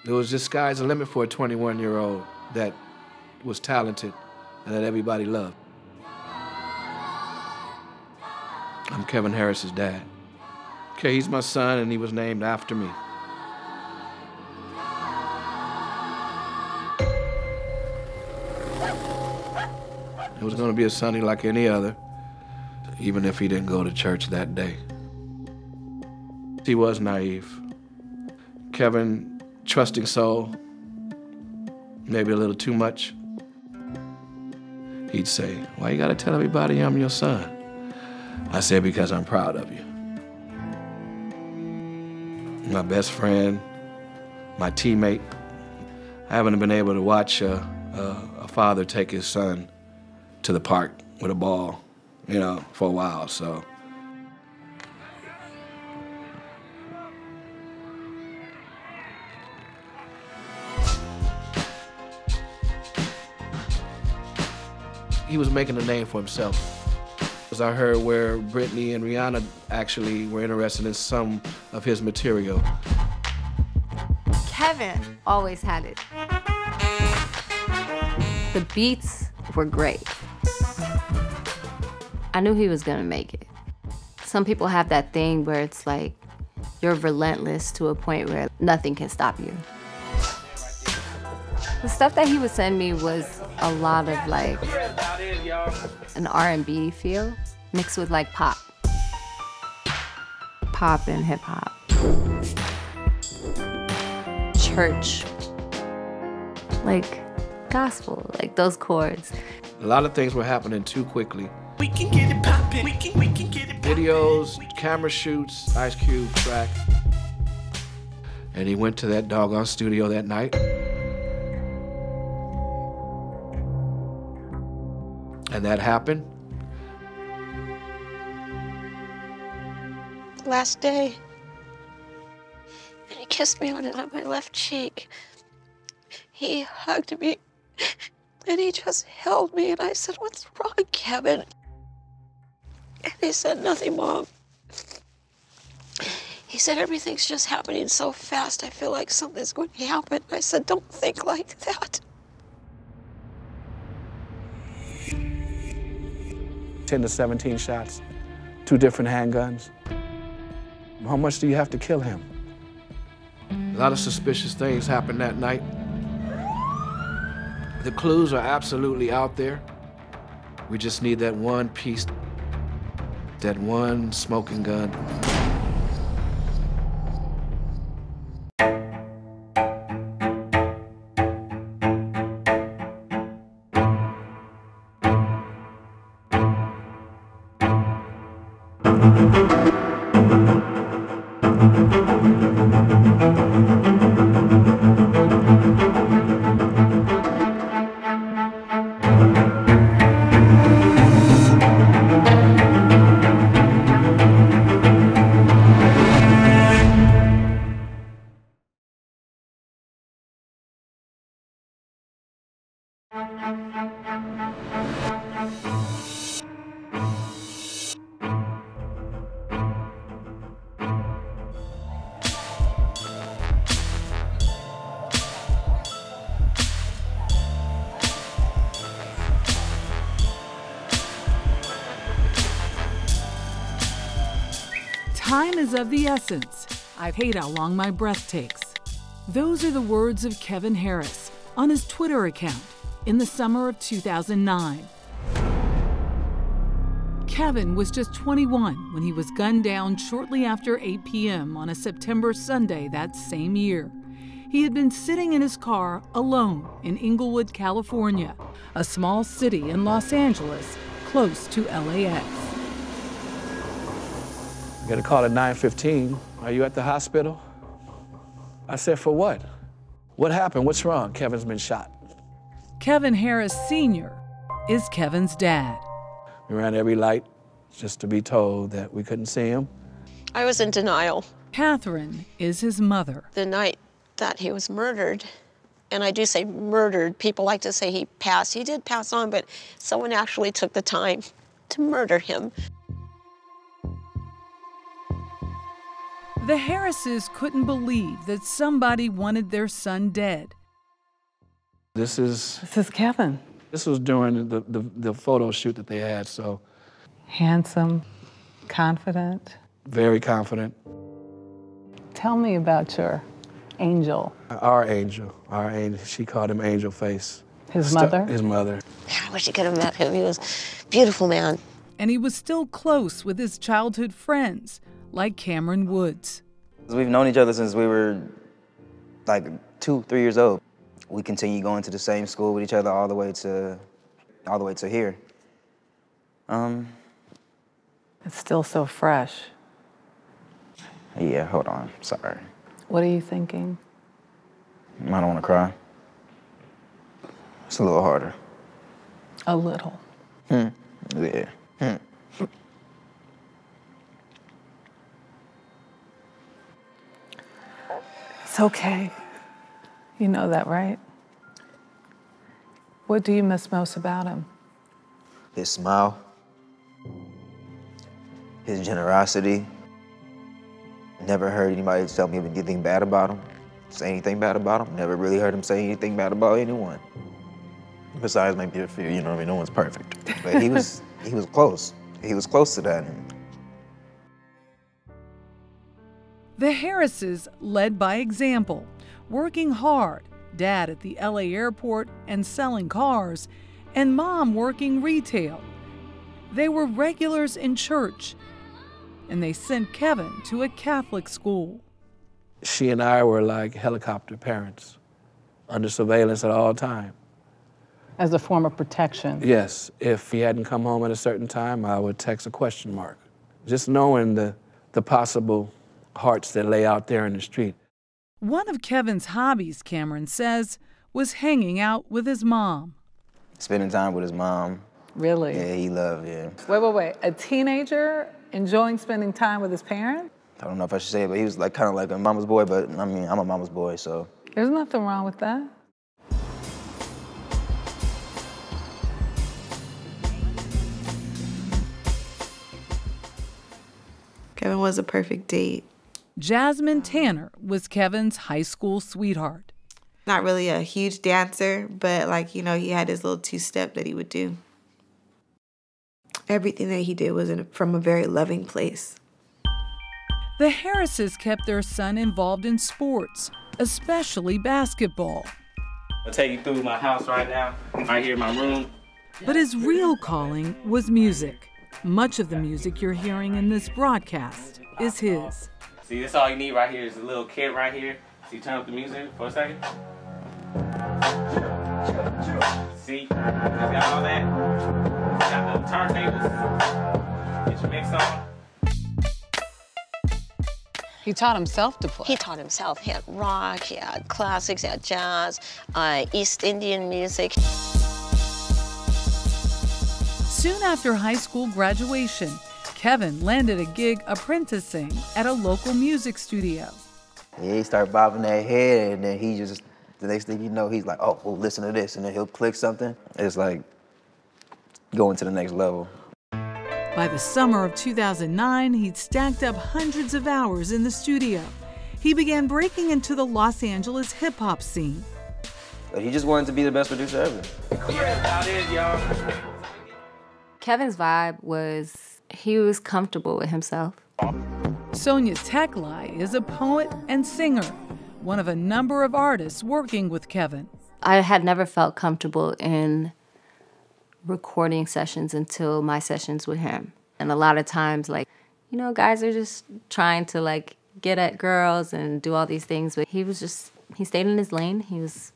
There was just sky's the limit for a 21-year-old that was talented and that everybody loved. I'm Kevin Harris's dad. Okay, he's my son, and he was named after me. It was gonna be a Sunday like any other, even if he didn't go to church that day. He was naive. Kevin, trusting soul, maybe a little too much. He'd say, "Why you gotta tell everybody I'm your son?" I said, "Because I'm proud of you." My best friend, my teammate. I haven't been able to watch a father take his son to the park with a ball, for a while, so. He was making a name for himself. As I heard where Britney and Rihanna actually were interested in some of his material. Kevin always had it. The beats were great. I knew he was gonna make it. Some people have that thing where it's like, you're relentless to a point where nothing can stop you. The stuff that he would send me was a lot of like an R&B feel mixed with like pop. Pop and hip hop. Church. Like gospel, like those chords. A lot of things were happening too quickly. We can get it poppin', we can get it poppin'. Videos, camera shoots, Ice Cube track. And he went to that doggone studio that night. And that happened. Last day, and he kissed me on my left cheek. He hugged me, and he just held me, and I said, "What's wrong, Kevin?" And he said, "Nothing, Mom." He said, "Everything's just happening so fast, I feel like something's going to happen." I said, "Don't think like that." 10 to 17 shots, 2 different handguns. How much do you have to kill him? A lot of suspicious things happened that night. The clues are absolutely out there. We just need that one piece, that one smoking gun. Time is of the essence. I hate how long my breath takes. Those are the words of Kevin Harris on his Twitter account in the summer of 2009. Kevin was just 21 when he was gunned down shortly after 8 p.m. on a September Sunday that same year. He had been sitting in his car alone in Inglewood, California, a small city in Los Angeles, close to LAX. I got a call at 9:15. Are you at the hospital? I said, for what? What happened? What's wrong? Kevin's been shot. Kevin Harris Sr. is Kevin's dad. We ran every light just to be told that we couldn't see him. I was in denial. Catherine is his mother. The night that he was murdered, and I do say murdered, people like to say he passed. He did pass on, but someone actually took the time to murder him. The Harrises couldn't believe that somebody wanted their son dead. This is Kevin. This was during the photo shoot that they had, so. Handsome, confident. Very confident. Tell me about your angel. Our angel. She called him Angel Face. His mother? His mother. I wish you could have met him. He was a beautiful man. And he was still close with his childhood friends, like Cameron Woods. We've known each other since we were like 2, 3 years old. We continue going to the same school with each other all the way to here. It's still so fresh. Yeah, hold on, sorry. What are you thinking? I don't want to cry. It's a little harder. A little. Yeah. It's okay. You know that, right? What do you miss most about him? His smile, his generosity. Never heard anybody tell me anything bad about him, say anything bad about him. Never really heard him say anything bad about anyone. Besides maybe a few, you know what I mean? No one's perfect. But he was close. He was close to that. The Harrises led by example, working hard, Dad at the LA airport and selling cars, and Mom working retail. They were regulars in church, and they sent Kevin to a Catholic school. She and I were like helicopter parents, under surveillance at all times. As a form of protection? Yes. If he hadn't come home at a certain time, I would text a question mark. Just knowing the possible hearts that lay out there in the street. One of Kevin's hobbies, Cameron says, was hanging out with his mom. Spending time with his mom. Really? Yeah, he loved, yeah. Wait. A teenager enjoying spending time with his parents? I don't know if I should say it, but he was like kind of like a mama's boy, but I mean, I'm a mama's boy, so. There's nothing wrong with that. Kevin was a perfect date. Jasmine Tanner was Kevin's high school sweetheart. Not really a huge dancer, but like, you know, he had his little two-step that he would do. Everything that he did was from a very loving place. The Harrises kept their son involved in sports, especially basketball. I'll take you through my house right now, right here in my room. But his real calling was music. Much of the music you're hearing in this broadcast is his. See, that's all you need right here is a little kit right here. See, turn up the music for a second. See, got all that. Got the turntables. Get your mix on. He taught himself to play. He taught himself. He had rock, he had classics, he had jazz, East Indian music. Soon after high school graduation, Kevin landed a gig apprenticing at a local music studio. Yeah, he started bobbing that head, and then he just, the next thing you know, he's like, oh, well, listen to this, and then he'll click something. It's like going to the next level. By the summer of 2009, he'd stacked up hundreds of hours in the studio. He began breaking into the Los Angeles hip-hop scene. But he just wanted to be the best producer ever. Yeah, about it, y'all. Kevin's vibe was he was comfortable with himself. Sonia Teklai is a poet and singer, one of a number of artists working with Kevin. I had never felt comfortable in recording sessions until my sessions with him. And a lot of times, like, you know, guys are just trying to, like, get at girls and do all these things, but he stayed in his lane. He was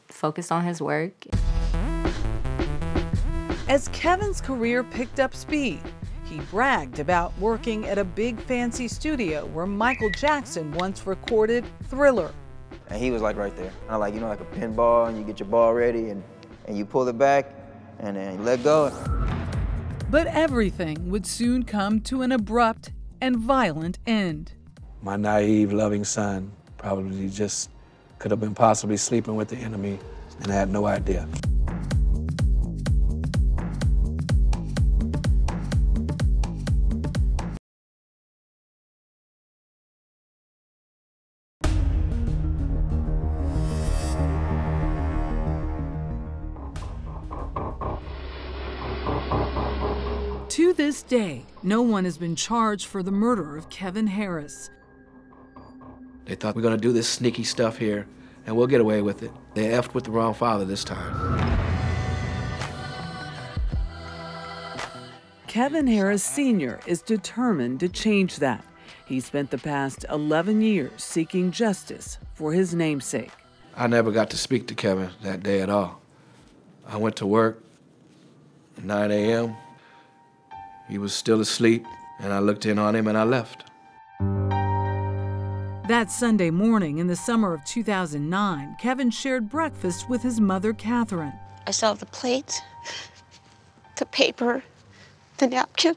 focused on his work. As Kevin's career picked up speed, he bragged about working at a big fancy studio where Michael Jackson once recorded Thriller. And he was like right there. Kind of like, you know, like a pinball, and you get your ball ready, and you pull it back, and then you let go. But everything would soon come to an abrupt and violent end. My naive, loving son probably just could have been possibly sleeping with the enemy and had no idea. To this day, no one has been charged for the murder of Kevin Harris. They thought we're gonna do this sneaky stuff here and we'll get away with it. They effed with the wrong father this time. Kevin Harris Sr. is determined to change that. He spent the past 11 years seeking justice for his namesake. I never got to speak to Kevin that day at all. I went to work at 9 a.m. He was still asleep, and I looked in on him and I left. That Sunday morning in the summer of 2009, Kevin shared breakfast with his mother, Catherine. I still have the plate, the paper, the napkin,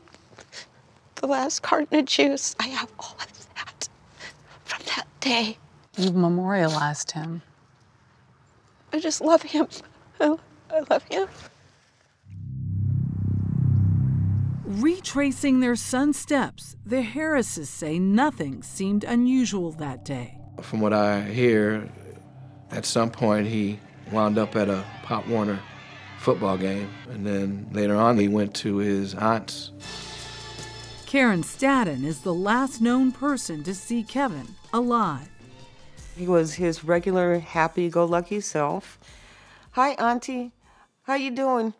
the last carton of juice. I have all of that from that day. You've memorialized him. I just love him. I love him. Retracing their son's steps, the Harrises say nothing seemed unusual that day. From what I hear, at some point he wound up at a Pop Warner football game, and then later on he went to his aunt's. Karen Stadden is the last known person to see Kevin alive. He was his regular happy-go-lucky self. Hi, Auntie. How you doing?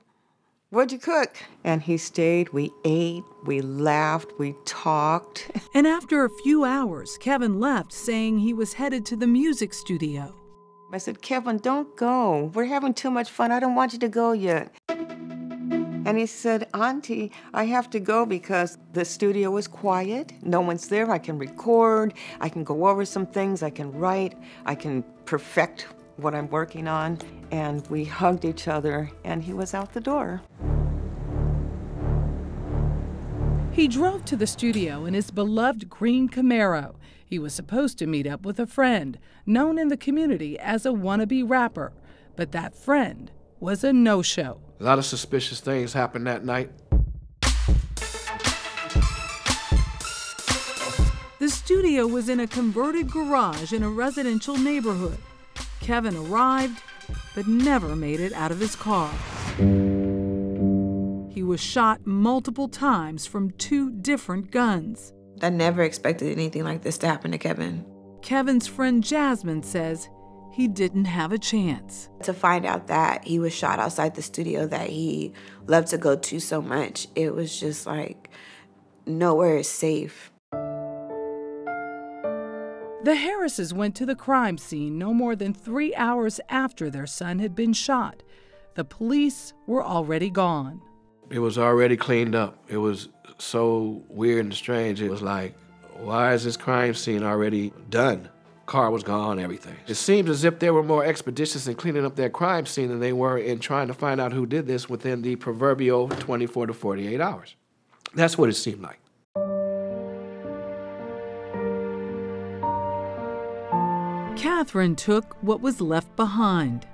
What'd you cook? And he stayed, we ate, we laughed, we talked. And after a few hours, Kevin left saying he was headed to the music studio. I said, Kevin, don't go. We're having too much fun. I don't want you to go yet. And he said, Auntie, I have to go because the studio is quiet. No one's there. I can record. I can go over some things. I can write. I can perfect what I'm working on. And we hugged each other, and he was out the door. He drove to the studio in his beloved green Camaro. He was supposed to meet up with a friend, known in the community as a wannabe rapper. But that friend was a no-show. A lot of suspicious things happened that night. The studio was in a converted garage in a residential neighborhood. Kevin arrived, but never made it out of his car. He was shot multiple times from 2 different guns. I never expected anything like this to happen to Kevin. Kevin's friend Jasmine says he didn't have a chance. To find out that he was shot outside the studio that he loved to go to so much, it was just like, nowhere is safe. The Harrises went to the crime scene no more than 3 hours after their son had been shot. The police were already gone. It was already cleaned up. It was so weird and strange. It was like, why is this crime scene already done? Car was gone, everything. It seems as if they were more expeditious in cleaning up their crime scene than they were in trying to find out who did this within the proverbial 24 to 48 hours. That's what it seemed like. Catherine took what was left behind.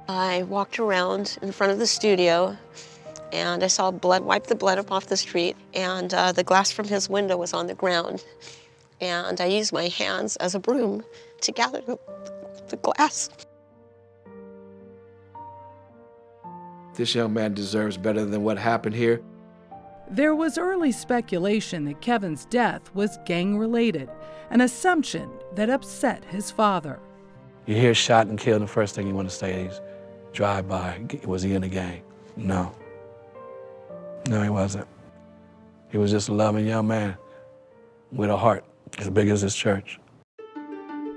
I walked around in front of the studio, and I saw blood, wipe the blood up off the street, and the glass from his window was on the ground. And I used my hands as a broom to gather the glass. This young man deserves better than what happened here. There was early speculation that Kevin's death was gang-related, an assumption that upset his father. You hear shot and killed, and the first thing you want to say is, drive by, was he in a gang? No. No, he wasn't. He was just a loving young man with a heart as big as his church.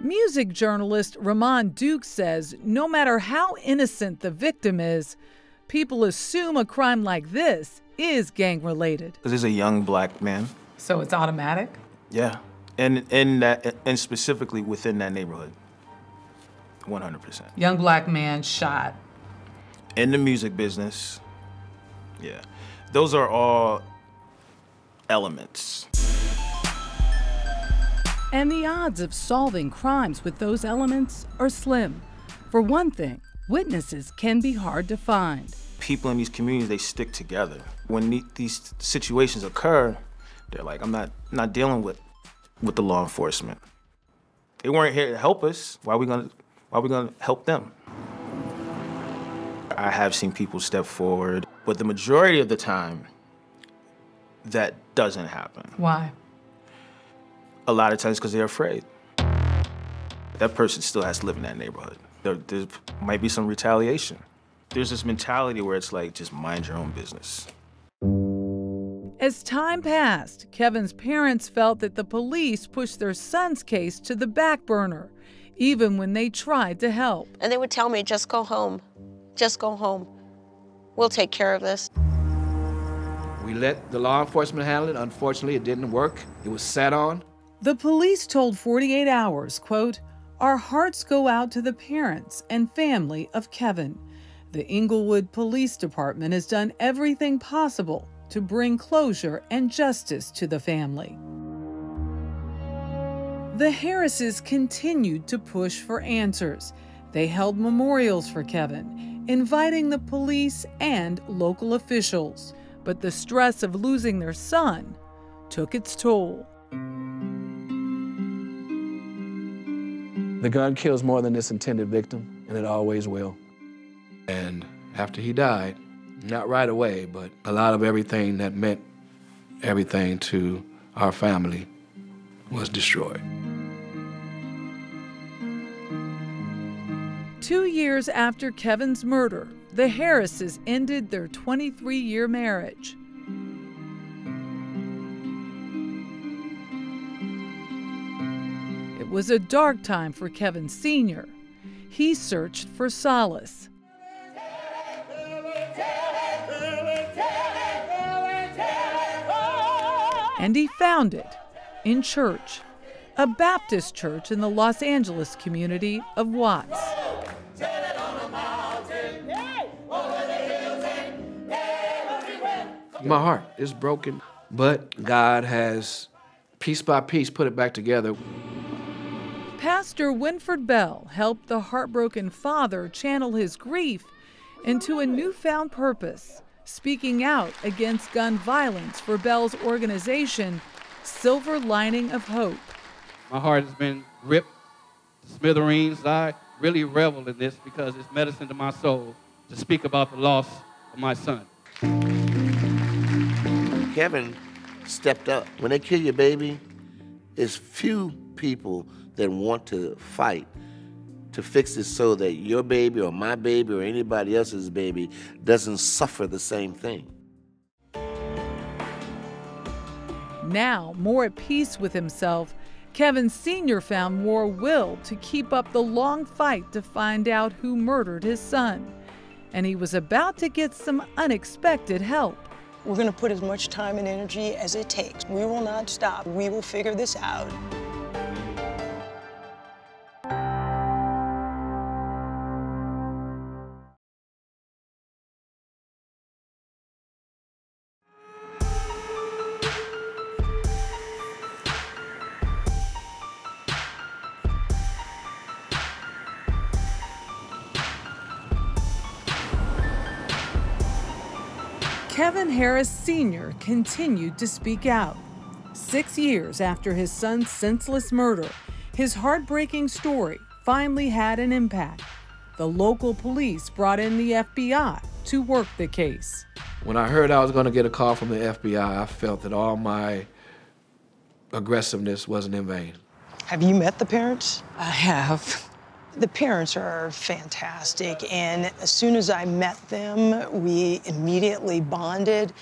Music journalist Ramon Duke says no matter how innocent the victim is, people assume a crime like this is gang-related. Because he's a young black man. So it's automatic? Yeah, and specifically within that neighborhood, 100%. Young black man shot. In the music business, yeah. Those are all elements. And the odds of solving crimes with those elements are slim. For one thing, witnesses can be hard to find. People in these communities, they stick together. When these situations occur, they're like, I'm not dealing with the law enforcement. They weren't here to help us. Why are we gonna help them? I have seen people step forward, but the majority of the time, that doesn't happen. Why? A lot of times because they're afraid. That person still has to live in that neighborhood. There might be some retaliation. There's this mentality where it's like, just mind your own business. As time passed, Kevin's parents felt that the police pushed their son's case to the back burner, even when they tried to help. And they would tell me, just go home. Just go home. We'll take care of this. We let the law enforcement handle it. Unfortunately, it didn't work. It was sat on. The police told 48 Hours, quote, "Our hearts go out to the parents and family of Kevin. The Inglewood Police Department has done everything possible to bring closure and justice to the family." The Harrises continued to push for answers. They held memorials for Kevin, inviting the police and local officials. But the stress of losing their son took its toll. The gun kills more than its intended victim, and it always will. And after he died, not right away, but a lot of everything that meant everything to our family was destroyed. 2 years after Kevin's murder, the Harrises ended their 23-year marriage. It was a dark time for Kevin Sr. He searched for solace. And he found it in church, a Baptist church in the Los Angeles community of Watts. My heart is broken, but God has, piece by piece, put it back together. Pastor Winford Bell helped the heartbroken father channel his grief into a newfound purpose, speaking out against gun violence for Bell's organization, Silver Lining of Hope. My heart has been ripped to smithereens. I really revel in this because it's medicine to my soul to speak about the loss of my son. Kevin stepped up. When they kill your baby, there's few people that want to fight to fix it so that your baby or my baby or anybody else's baby doesn't suffer the same thing. Now, more at peace with himself, Kevin Sr. found more will to keep up the long fight to find out who murdered his son. And he was about to get some unexpected help. We're going to put as much time and energy as it takes. We will not stop. We will figure this out. Kevin Harris Sr. continued to speak out. 6 years after his son's senseless murder, his heartbreaking story finally had an impact. The local police brought in the FBI to work the case. When I heard I was going to get a call from the FBI, I felt that all my aggressiveness wasn't in vain. Have you met the parents? I have. The parents are fantastic, and as soon as I met them, we immediately bonded,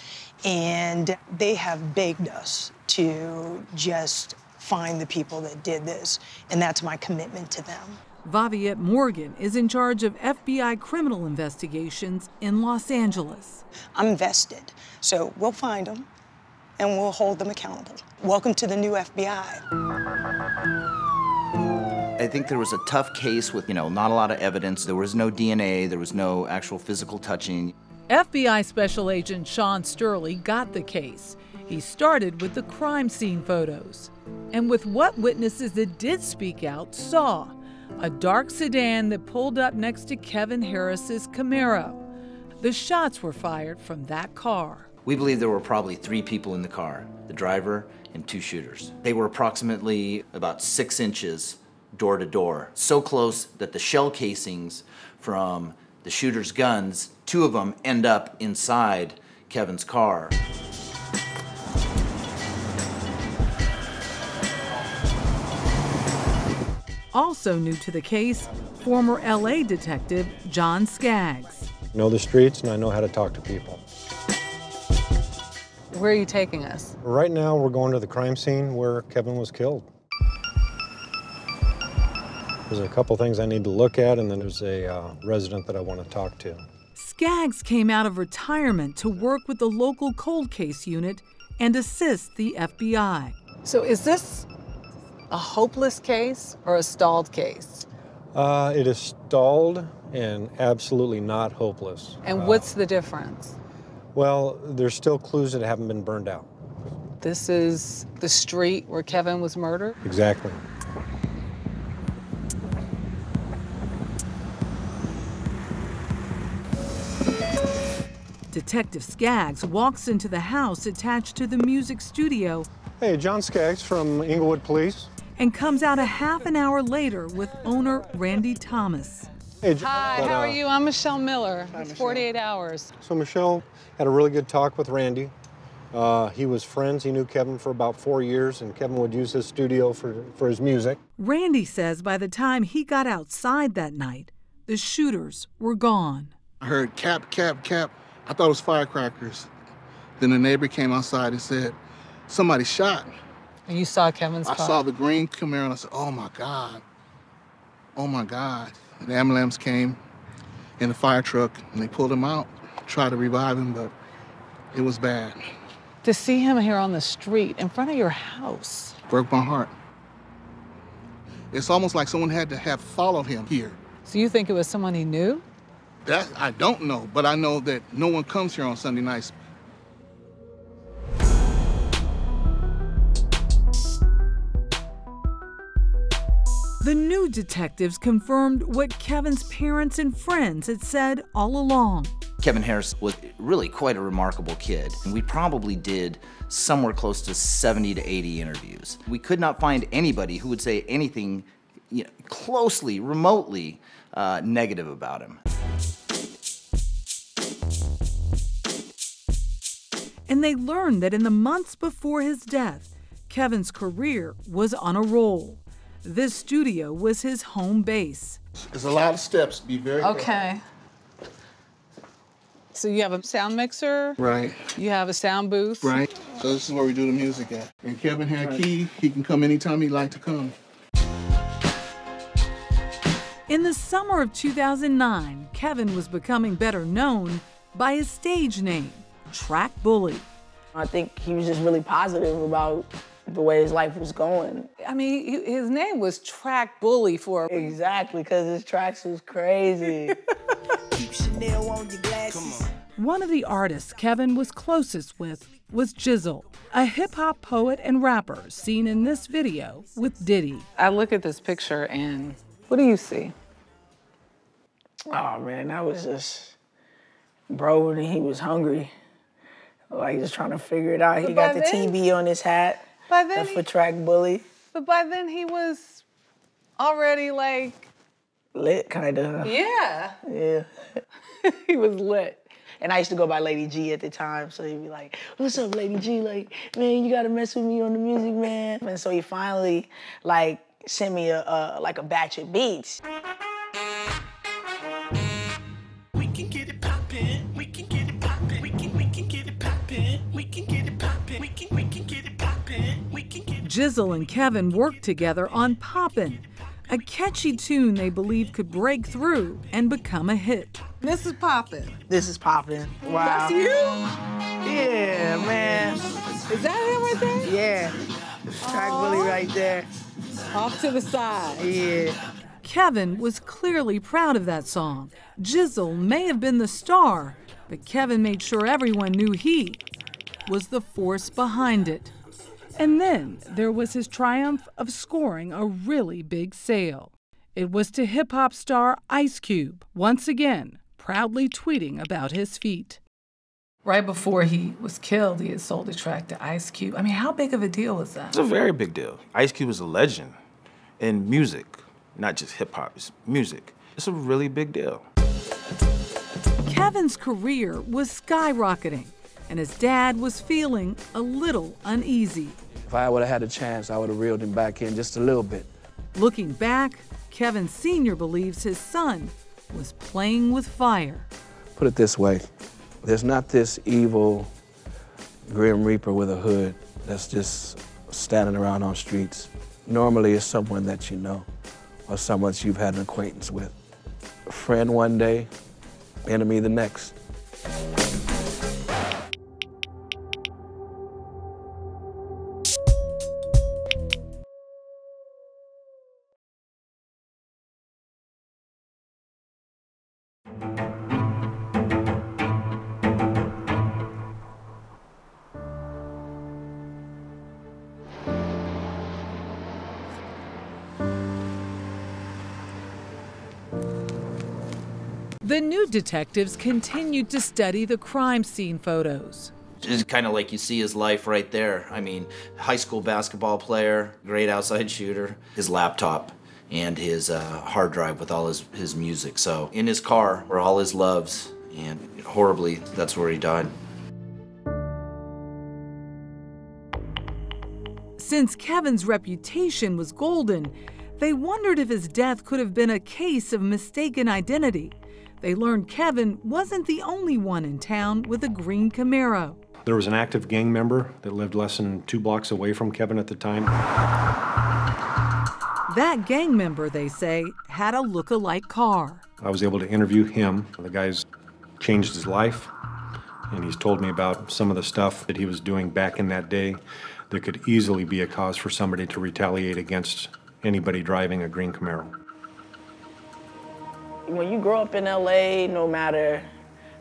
and they have begged us to just find the people that did this, and that's my commitment to them. Viviette Morgan is in charge of FBI criminal investigations in Los Angeles. I'm vested, so we'll find them, and we'll hold them accountable. Welcome to the new FBI. I think there was a tough case with, not a lot of evidence. There was no DNA, there was no actual physical touching. FBI Special Agent Sean Sturley got the case. He started with the crime scene photos. And with what witnesses that did speak out saw, a dark sedan that pulled up next to Kevin Harris's Camaro. The shots were fired from that car. We believe there were probably 3 people in the car, the driver and 2 shooters. They were approximately about 6 inches door to door, so close that the shell casings from the shooter's guns, 2 of them end up inside Kevin's car. Also new to the case, former LA detective John Skaggs. I know the streets and I know how to talk to people. Where are you taking us? Right now, we're going to the crime scene where Kevin was killed. There's a couple things I need to look at, and then there's a resident that I want to talk to. Skaggs came out of retirement to work with the local cold case unit and assist the FBI. So is this a hopeless case or a stalled case? It is stalled and absolutely not hopeless. And what's the difference? Well, there's still clues that haven't been burned out. This is the street where Kevin was murdered? Exactly. Detective Skaggs walks into the house attached to the music studio. Hey, John Skaggs from Inglewood Police. And comes out a half an hour later with owner Randy Thomas. Hey, Hi, how are you? I'm Michelle Miller. It's 48 Hours. So Michelle had a really good talk with Randy. He was friends. He knew Kevin for about 4 years, and Kevin would use his studio for his music. Randy says by the time he got outside that night, the shooters were gone. I heard cap, cap, cap. I thought it was firecrackers. Then the neighbor came outside and said, somebody shot. And you saw Kevin's car? I saw the green come here and I said, oh my God. Oh my God. And the ambulance came in the fire truck and they pulled him out, tried to revive him, but it was bad. To see him here on the street in front of your house Broke my heart. It's almost like someone had to have followed him here. So you think it was someone he knew? That I don't know, but I know that no one comes here on Sunday nights. The new detectives confirmed what Kevin's parents and friends had said all along. Kevin Harris was really quite a remarkable kid. We probably did somewhere close to 70 to 80 interviews. We could not find anybody who would say anything closely, remotely negative about him. And they learned that in the months before his death, Kevin's career was on a roll. This studio was his home base. There's a lot of steps. Be very careful. Okay. So you have a sound mixer? Right. You have a sound booth? Right. So this is where we do the music at. And Kevin had a key. He can come anytime he'd like to come. In the summer of 2009, Kevin was becoming better known by his stage name, Track Bully. I think he was just really positive about the way his life was going. I mean, his name was Track Bully for... Exactly, because his tracks was crazy. Keep Chanel on your glasses. One of the artists Kevin was closest with was Jizzle, a hip-hop poet and rapper seen in this video with Diddy. I look at this picture and what do you see? Oh man, that was just, bro, and he was hungry. Like just trying to figure it out. He got the TB on his hat. That's for Track Bully. But by then he was already like... Lit, kinda. Yeah. Yeah. He was lit. And I used to go by Lady G at the time, so he'd be like, what's up, Lady G? Like, man, you gotta mess with me on the music, man. And so he finally, like, sent me like a batch of beats. We can get it poppin', we can get it poppin', we can get it poppin', we can get it poppin', we can get it poppin', we can get it. Jizzle and Kevin worked together on Poppin', a catchy tune they believed could break through and become a hit. This is Poppin'. This is Poppin'. Wow. That's you? Yeah, man. Is that him right there? Yeah. Track Bully right there. Off to the side. Yeah. Kevin was clearly proud of that song. Jizzle may have been the star, but Kevin made sure everyone knew he was the force behind it. And then there was his triumph of scoring a really big sale. It was to hip-hop star Ice Cube, once again, proudly tweeting about his feat. Right before he was killed, he had sold a track to Ice Cube. I mean, how big of a deal was that? It's a very big deal. Ice Cube is a legend in music, not just hip-hop, it's music. It's a really big deal. Kevin's career was skyrocketing, and his dad was feeling a little uneasy. If I would have had a chance, I would have reeled him back in just a little bit. Looking back, Kevin Sr. believes his son was playing with fire. Put it this way, there's not this evil Grim Reaper with a hood that's just standing around on streets. Normally it's someone that you know or someone you've had an acquaintance with. A friend one day, enemy the next. The new detectives continued to study the crime scene photos. It's kind of like you see his life right there. I mean, high school basketball player, great outside shooter, his laptop and his hard drive with all his music. So in his car were all his loves, and horribly, that's where he died. Since Kevin's reputation was golden, they wondered if his death could have been a case of mistaken identity. They learned Kevin wasn't the only one in town with a green Camaro. There was an active gang member that lived less than 2 blocks away from Kevin at the time. That gang member, they say, had a look-alike car. I was able to interview him. The guy's changed his life, and he's told me about some of the stuff that he was doing back in that day that could easily be a cause for somebody to retaliate against anybody driving a green Camaro. When you grow up in LA, no matter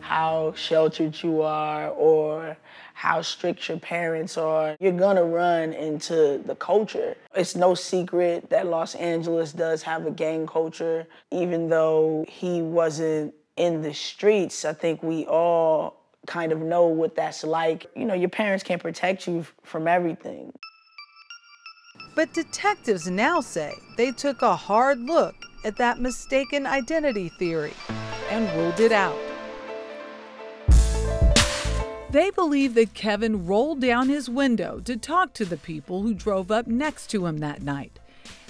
how sheltered you are or how strict your parents are, you're gonna run into the culture. It's no secret that Los Angeles does have a gang culture. Even though he wasn't in the streets, I think we all kind of know what that's like. You know, your parents can't protect you from everything. But detectives now say they took a hard look at that mistaken identity theory and ruled it out. They believe that Kevin rolled down his window to talk to the people who drove up next to him that night,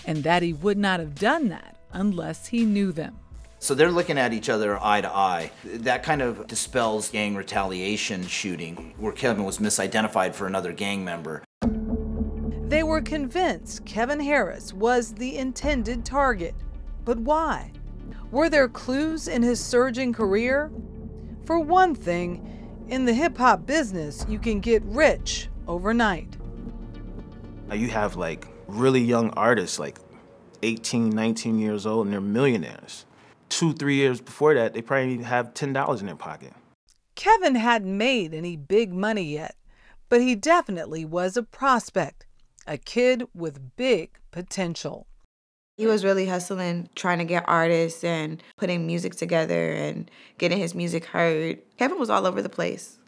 and that he would not have done that unless he knew them. So they're looking at each other eye to eye. That kind of dispels gang retaliation shooting, where Kevin was misidentified for another gang member. They were convinced Kevin Harris was the intended target. But why? Were there clues in his surging career? For one thing, in the hip-hop business, you can get rich overnight. You have like really young artists, like 18, 19 years old, and they're millionaires. 2-3 years before that, they probably have $10 in their pocket. Kevin hadn't made any big money yet, but he definitely was a prospect, a kid with big potential. He was really hustling, trying to get artists and putting music together and getting his music heard. Kevin was all over the place.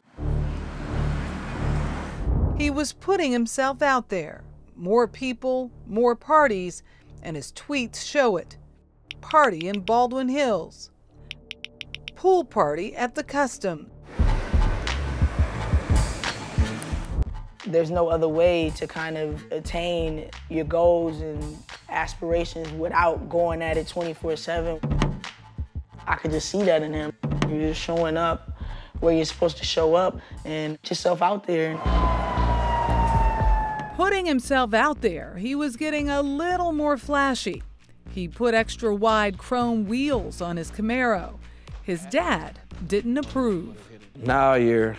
He was putting himself out there. More people, more parties, and his tweets show it. Party in Baldwin Hills. Pool party at the Custom. There's no other way to kind of attain your goals and aspirations without going at it 24/7. I could just see that in him. You're just showing up where you're supposed to show up and put yourself out there. Putting himself out there, he was getting a little more flashy. He put extra wide chrome wheels on his Camaro. His dad didn't approve. Now you're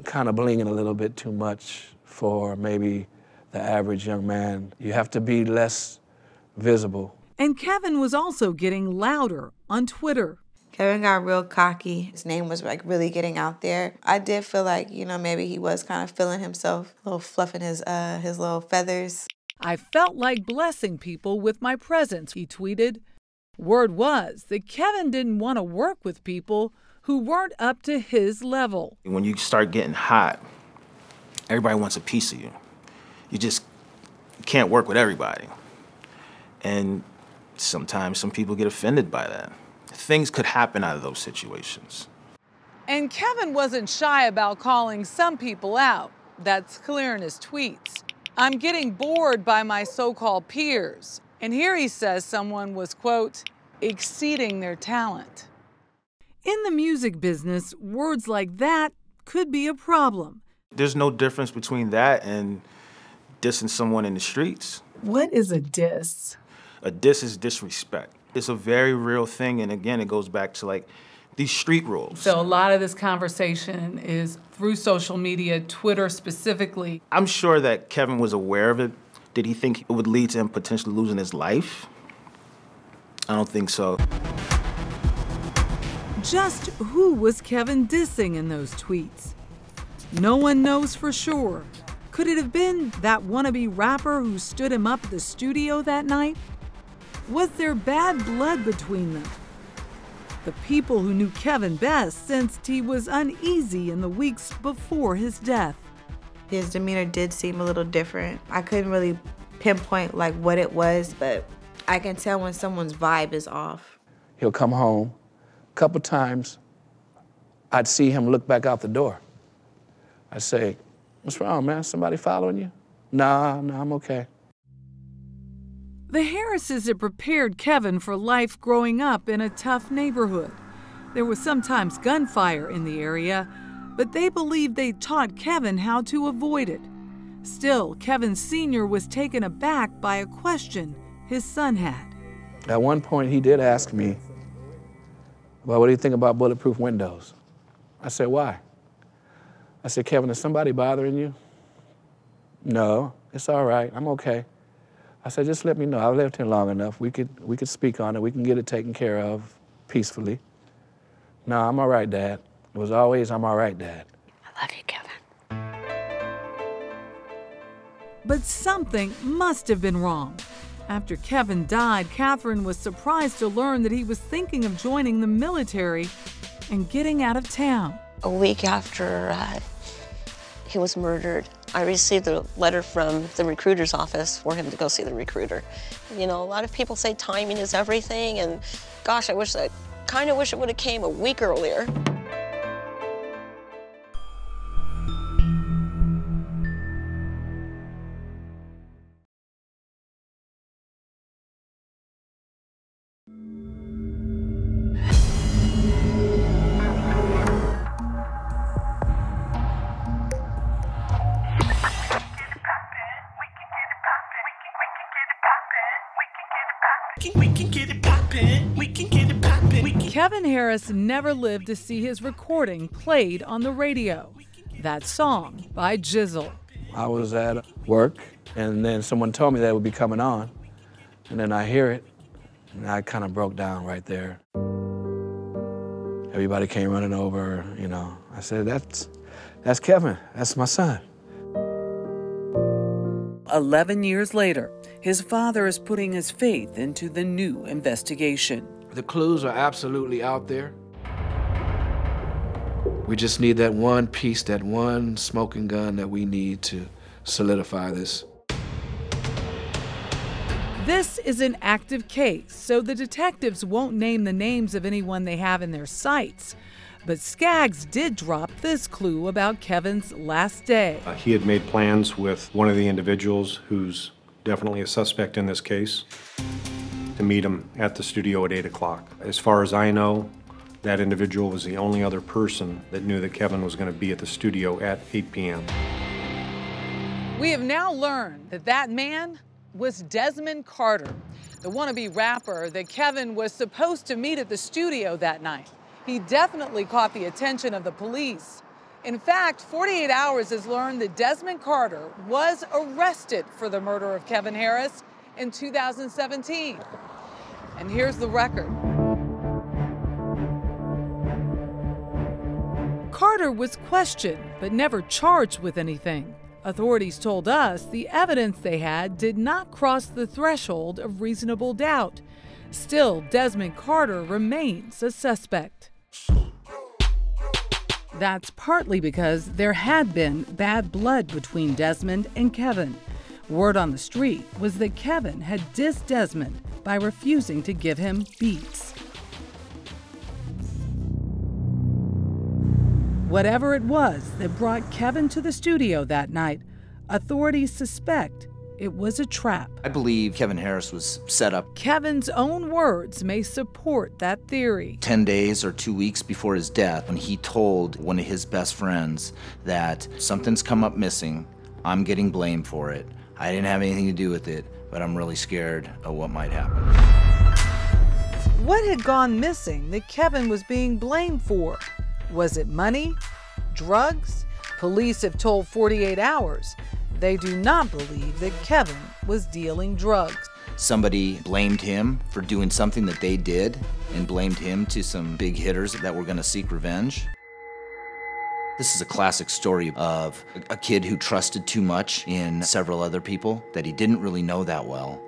kind of blinging a little bit too much for maybe the average young man. You have to be less visible. And Kevin was also getting louder on Twitter. Kevin got real cocky. His name was like really getting out there. I did feel like, you know, maybe he was kind of feeling himself, a little fluffing his little feathers. I felt like blessing people with my presence, he tweeted. Word was that Kevin didn't want to work with people who weren't up to his level. When you start getting hot, everybody wants a piece of you. You just can't work with everybody. And sometimes some people get offended by that. Things could happen out of those situations. And Kevin wasn't shy about calling some people out. That's clear in his tweets. I'm getting bored by my so-called peers. And here he says someone was, quote, exceeding their talent. In the music business, words like that could be a problem. There's no difference between that and dissing someone in the streets. What is a diss? A diss is disrespect. It's a very real thing, and again, it goes back to like these street rules. So a lot of this conversation is through social media, Twitter specifically. I'm sure that Kevin was aware of it. Did he think it would lead to him potentially losing his life? I don't think so. Just who was Kevin dissing in those tweets? No one knows for sure. Could it have been that wannabe rapper who stood him up at the studio that night? Was there bad blood between them? The people who knew Kevin best sensed he was uneasy in the weeks before his death. His demeanor did seem a little different. I couldn't really pinpoint like what it was, but I can tell when someone's vibe is off. He'll come home. A couple times, I'd see him look back out the door. I'd say, "What's wrong, man? Somebody following you?" Nah, I'm okay. The Harrises had prepared Kevin for life growing up in a tough neighborhood. There was sometimes gunfire in the area, but they believed they taught Kevin how to avoid it. Still, Kevin Sr. was taken aback by a question his son had. At one point, he did ask me, "Well, what do you think about bulletproof windows?" I said, "Why?" I said, "Kevin, is somebody bothering you?" "No, it's all right, I'm okay." I said, "Just let me know. I've lived here long enough. We could speak on it. We can get it taken care of peacefully." "No, I'm all right, Dad." It was always, "I'm all right, Dad." I love you, Kevin. But something must have been wrong. After Kevin died, Catherine was surprised to learn that he was thinking of joining the military and getting out of town. A week after he was murdered, I received a letter from the recruiter's office for him to go see the recruiter. You know, a lot of people say timing is everything, and gosh, I kind of wish it would have came a week earlier. Kevin Harris never lived to see his recording played on the radio. That song by Jizzle. I was at work, and then someone told me that it would be coming on, and then I hear it, and I kind of broke down right there. Everybody came running over, you know. I said, that's Kevin, that's my son. 11 years later, his father is putting his faith into the new investigation. The clues are absolutely out there. We just need that one piece, that one smoking gun that we need to solidify this. This is an active case, so the detectives won't name the names of anyone they have in their sights. But Skaggs did drop this clue about Kevin's last day. He had made plans with one of the individuals who's definitely a suspect in this case to meet him at the studio at 8 o'clock. As far as I know, that individual was the only other person that knew that Kevin was going to be at the studio at 8 p.m. We have now learned that that man was Desmond Carter, the wannabe rapper that Kevin was supposed to meet at the studio that night. He definitely caught the attention of the police. In fact, 48 Hours has learned that Desmond Carter was arrested for the murder of Kevin Harris in 2017. And here's the record. Carter was questioned, but never charged with anything. Authorities told us the evidence they had did not cross the threshold of reasonable doubt. Still, Desmond Carter remains a suspect. That's partly because there had been bad blood between Desmond and Kevin. Word on the street was that Kevin had dissed Desmond by refusing to give him beats. Whatever it was that brought Kevin to the studio that night, authorities suspect it was a trap. I believe Kevin Harris was set up. Kevin's own words may support that theory. 10 days or 2 weeks before his death, when he told one of his best friends that something's come up missing, I'm getting blamed for it. I didn't have anything to do with it, but I'm really scared of what might happen. What had gone missing that Kevin was being blamed for? Was it money? Drugs? Police have told 48 Hours they do not believe that Kevin was dealing drugs. Somebody blamed him for doing something that they did and blamed him to some big hitters that were going to seek revenge. This is a classic story of a kid who trusted too much in several other people that he didn't really know that well,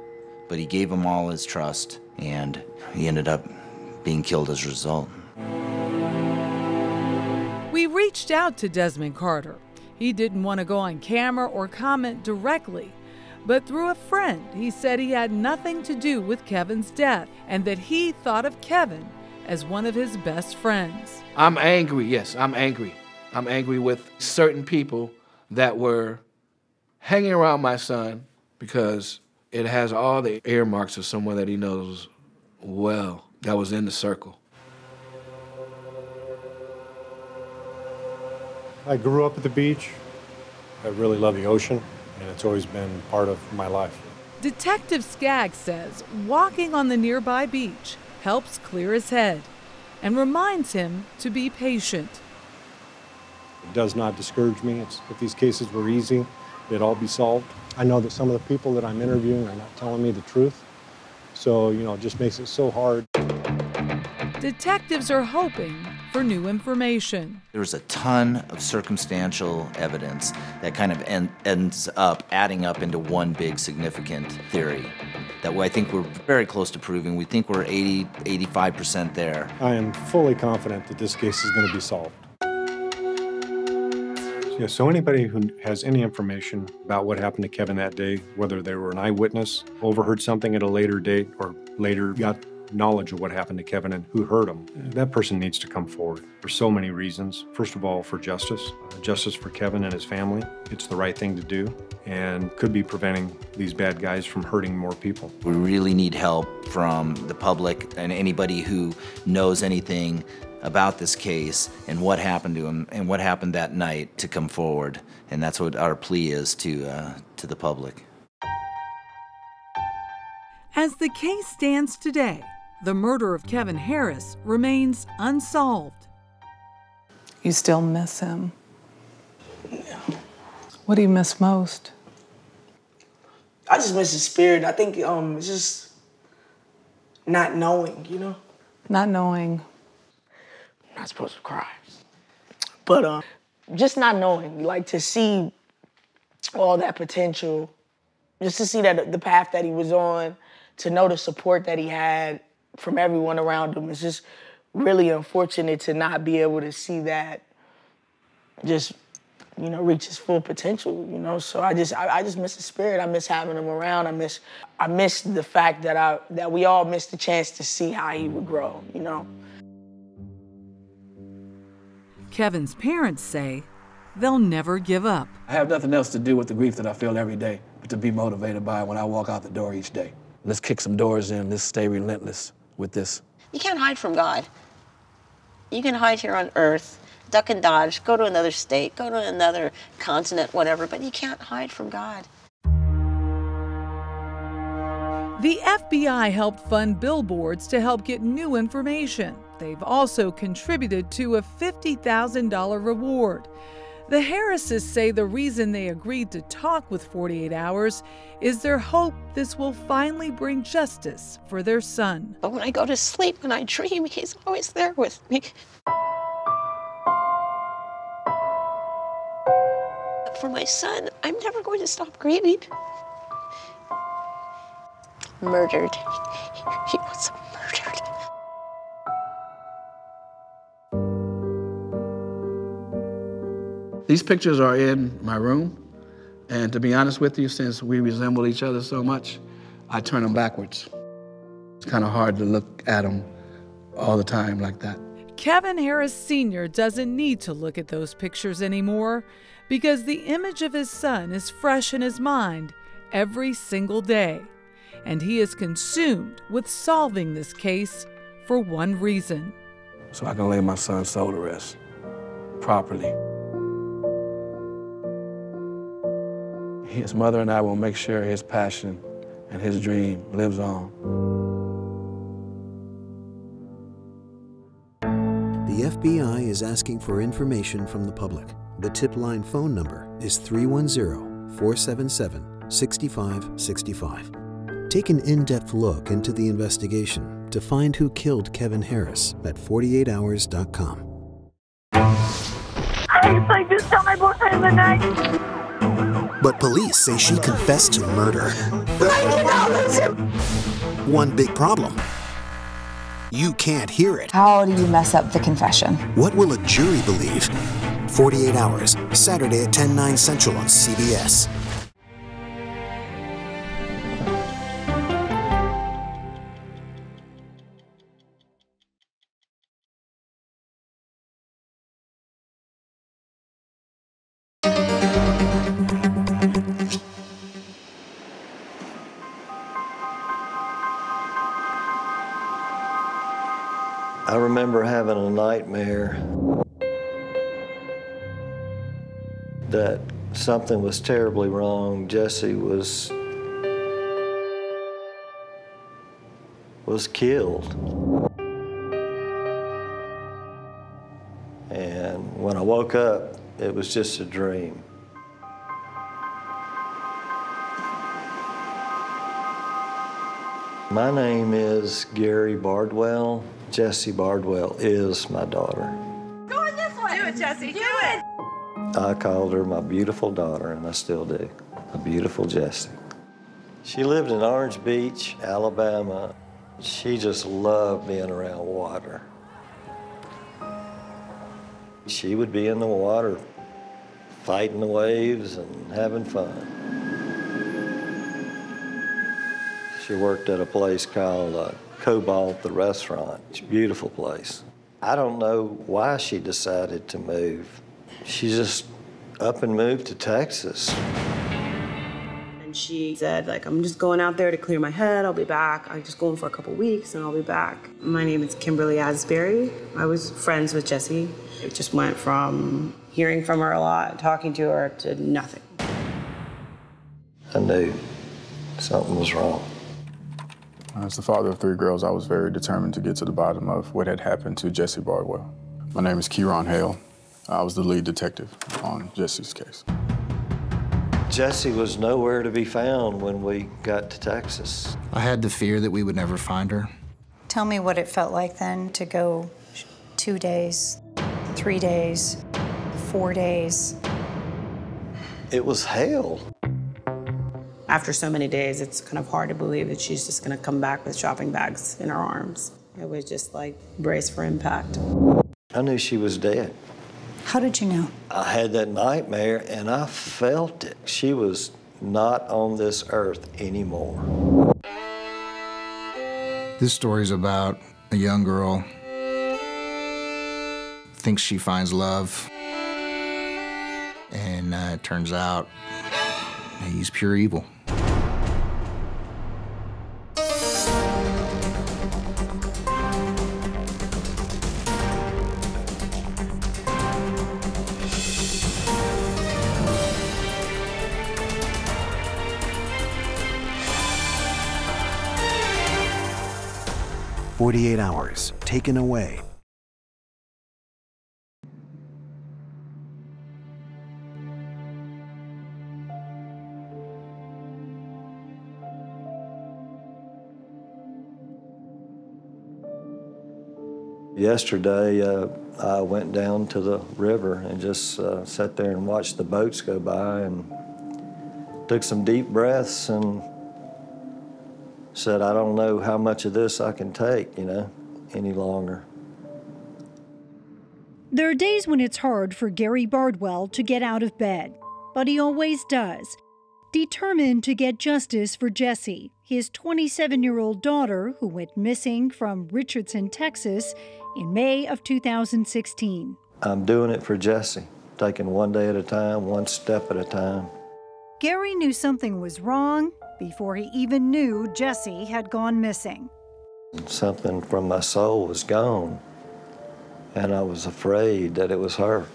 but he gave them all his trust, and he ended up being killed as a result. We reached out to Desmond Carter. He didn't want to go on camera or comment directly, but through a friend, he said he had nothing to do with Kevin's death and that he thought of Kevin as one of his best friends. I'm angry, yes, I'm angry. I'm angry with certain people that were hanging around my son because it has all the earmarks of someone that he knows well that was in the circle. I grew up at the beach. I really love the ocean, and it's always been part of my life. Detective Skaggs says walking on the nearby beach helps clear his head and reminds him to be patient. It does not discourage me. If these cases were easy, they'd all be solved. I know that some of the people that I'm interviewing are not telling me the truth, so, it just makes it so hard. Detectives are hoping for new information. There's a ton of circumstantial evidence that kind of ends up adding up into one big significant theory that I think we're very close to proving. We think we're 85% there. I am fully confident that this case is going to be solved. Yeah, so anybody who has any information about what happened to Kevin that day, whether they were an eyewitness, overheard something at a later date, or later got knowledge of what happened to Kevin and who hurt him, that person needs to come forward for so many reasons. First of all, for justice. Justice for Kevin and his family. It's the right thing to do and could be preventing these bad guys from hurting more people. We really need help from the public and anybody who knows anything about this case and what happened to him and what happened that night to come forward. And that's what our plea is to the public. As the case stands today, the murder of Kevin Harris remains unsolved. You still miss him? Yeah. What do you miss most? I just miss his spirit. I think it's just not knowing, Not knowing. I'm not supposed to cry. But just not knowing, like to see all that potential, just to see that the path that he was on, to know the support that he had from everyone around him. It's just really unfortunate to not be able to see that just, reach his full potential, So I just miss his spirit. I miss having him around. I miss the fact that we all missed the chance to see how he would grow, Kevin's parents say they'll never give up. I have nothing else to do with the grief that I feel every day, but to be motivated by it when I walk out the door each day. Let's kick some doors in. Let's stay relentless with this. You can't hide from God. You can hide here on earth, duck and dodge, go to another state, go to another continent, whatever, but you can't hide from God. The FBI helped fund billboards to help get new information. They've also contributed to a $50,000 reward. The Harrises say the reason they agreed to talk with 48 Hours is their hope this will finally bring justice for their son. But when I go to sleep, when I dream, he's always there with me. For my son, I'm never going to stop grieving. Murdered. He was murdered. These pictures are in my room, and to be honest with you, since we resemble each other so much, I turn them backwards. It's kind of hard to look at them all the time like that. Kevin Harris Sr. doesn't need to look at those pictures anymore because the image of his son is fresh in his mind every single day, and he is consumed with solving this case for one reason. So I can lay my son's soul to rest properly. His mother and I will make sure his passion and his dream lives on. The FBI is asking for information from the public. The tip line phone number is 310-477-6565. Take an in-depth look into the investigation to find who killed Kevin Harris at 48hours.com. I just tell my boyfriend in the night. But police say she confessed to murder. One big problem: you can't hear it. How do you mess up the confession? What will a jury believe? 48 Hours, Saturday at 10/9 Central on CBS. I remember having a nightmare that something was terribly wrong. Jesse was killed. And when I woke up, it was just a dream. My name is Gary Bardwell. Jessie Bardwell is my daughter. Going this way. Do it, Jesse. Do it. I called her my beautiful daughter, and I still do. A beautiful Jessie. She lived in Orange Beach, Alabama. She just loved being around water. She would be in the water, fighting the waves and having fun. She worked at a place called Cobalt, the restaurant. It's a beautiful place. I don't know why she decided to move. She just up and moved to Texas. And she said, like, I'm just going out there to clear my head. I'll be back. I'm just going for a couple weeks and I'll be back. My name is Kimberly Asbury. I was friends with Jessie. It just went from hearing from her a lot, talking to her, to nothing. I knew something was wrong. As the father of 3 girls, I was very determined to get to the bottom of what had happened to Jessie Bardwell. My name is Kieron Hale. I was the lead detective on Jessie's case. Jessie was nowhere to be found when we got to Texas. I had the fear that we would never find her. Tell me what it felt like then to go 2 days, 3 days, 4 days. It was hell. After so many days, it's kind of hard to believe that she's just gonna come back with shopping bags in her arms. It was just like brace for impact. I knew she was dead. How did you know? I had that nightmare and I felt it. She was not on this earth anymore. This story's about a young girl, thinks she finds love, and it turns out he's pure evil. "48 Hours, Taken Away." Yesterday, I went down to the river and just sat there and watched the boats go by and took some deep breaths and said, I don't know how much of this I can take, any longer. There are days when it's hard for Gary Bardwell to get out of bed, but he always does. Determined to get justice for Jessie, his 27-year-old daughter who went missing from Richardson, Texas in May of 2016. I'm doing it for Jessie, taking one day at a time, one step at a time. Gary knew something was wrong before he even knew Jesse had gone missing. Something from my soul was gone, and I was afraid that it was her.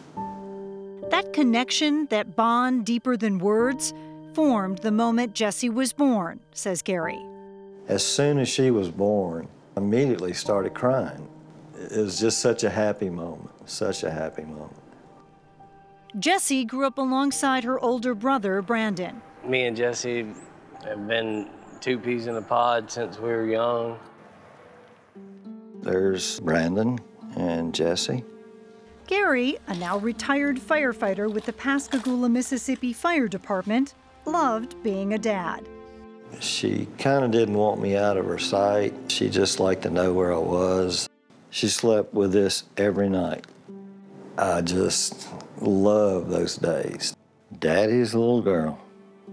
That connection, that bond deeper than words, formed the moment Jesse was born, says Gary. As soon as she was born, I immediately started crying. It was just such a happy moment, such a happy moment. Jessie grew up alongside her older brother, Brandon. Me and Jesse have been two peas in a pod since we were young. There's Brandon and Jesse. Gary, a now retired firefighter with the Pascagoula, Mississippi Fire Department, loved being a dad. She kind of didn't want me out of her sight. She just liked to know where I was. She slept with this every night. I just love those days. Daddy's little girl,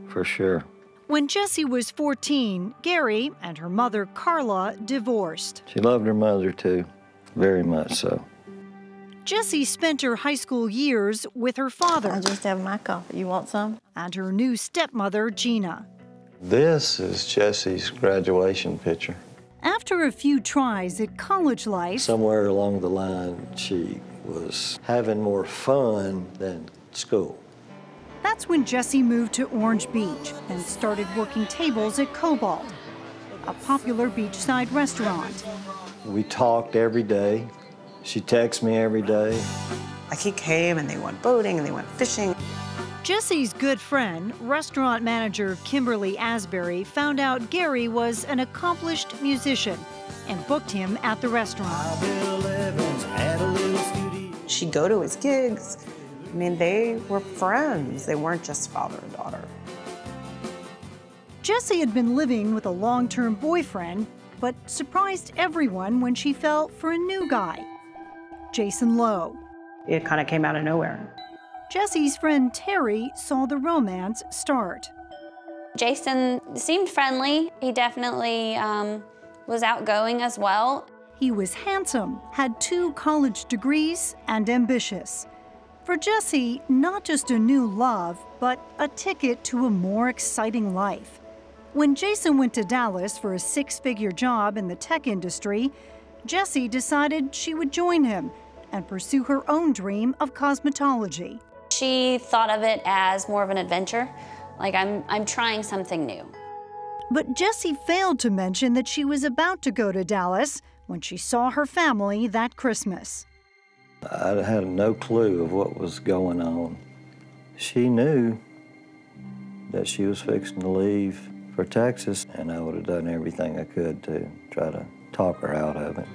for sure. When Jessie was 14, Gary and her mother, Carla, divorced. She loved her mother, too, very much so. Jessie spent her high school years with her father. I just have my coffee. You want some? And her new stepmother, Gina. This is Jessie's graduation picture. After a few tries at college life, somewhere along the line, she was having more fun than school. That's when Jessie moved to Orange Beach and started working tables at Cobalt, a popular beachside restaurant. We talked every day. She texted me every day. Like he came and they went boating and they went fishing. Jessie's good friend, restaurant manager Kimberly Asbury, found out Gary was an accomplished musician and booked him at the restaurant. She'd go to his gigs. I mean, they were friends. They weren't just father and daughter. Jessie had been living with a long-term boyfriend, but surprised everyone when she fell for a new guy, Jason Lowe. It kind of came out of nowhere. Jessie's friend Terry saw the romance start. Jason seemed friendly. He definitely was outgoing as well. He was handsome, had 2 college degrees, and ambitious. For Jessie, not just a new love, but a ticket to a more exciting life. When Jason went to Dallas for a 6-figure job in the tech industry, Jessie decided she would join him and pursue her own dream of cosmetology. She thought of it as more of an adventure, like I'm trying something new. But Jessie failed to mention that she was about to go to Dallas when she saw her family that Christmas. I had no clue of what was going on. She knew that she was fixing to leave for Texas, and I would have done everything I could to try to talk her out of it.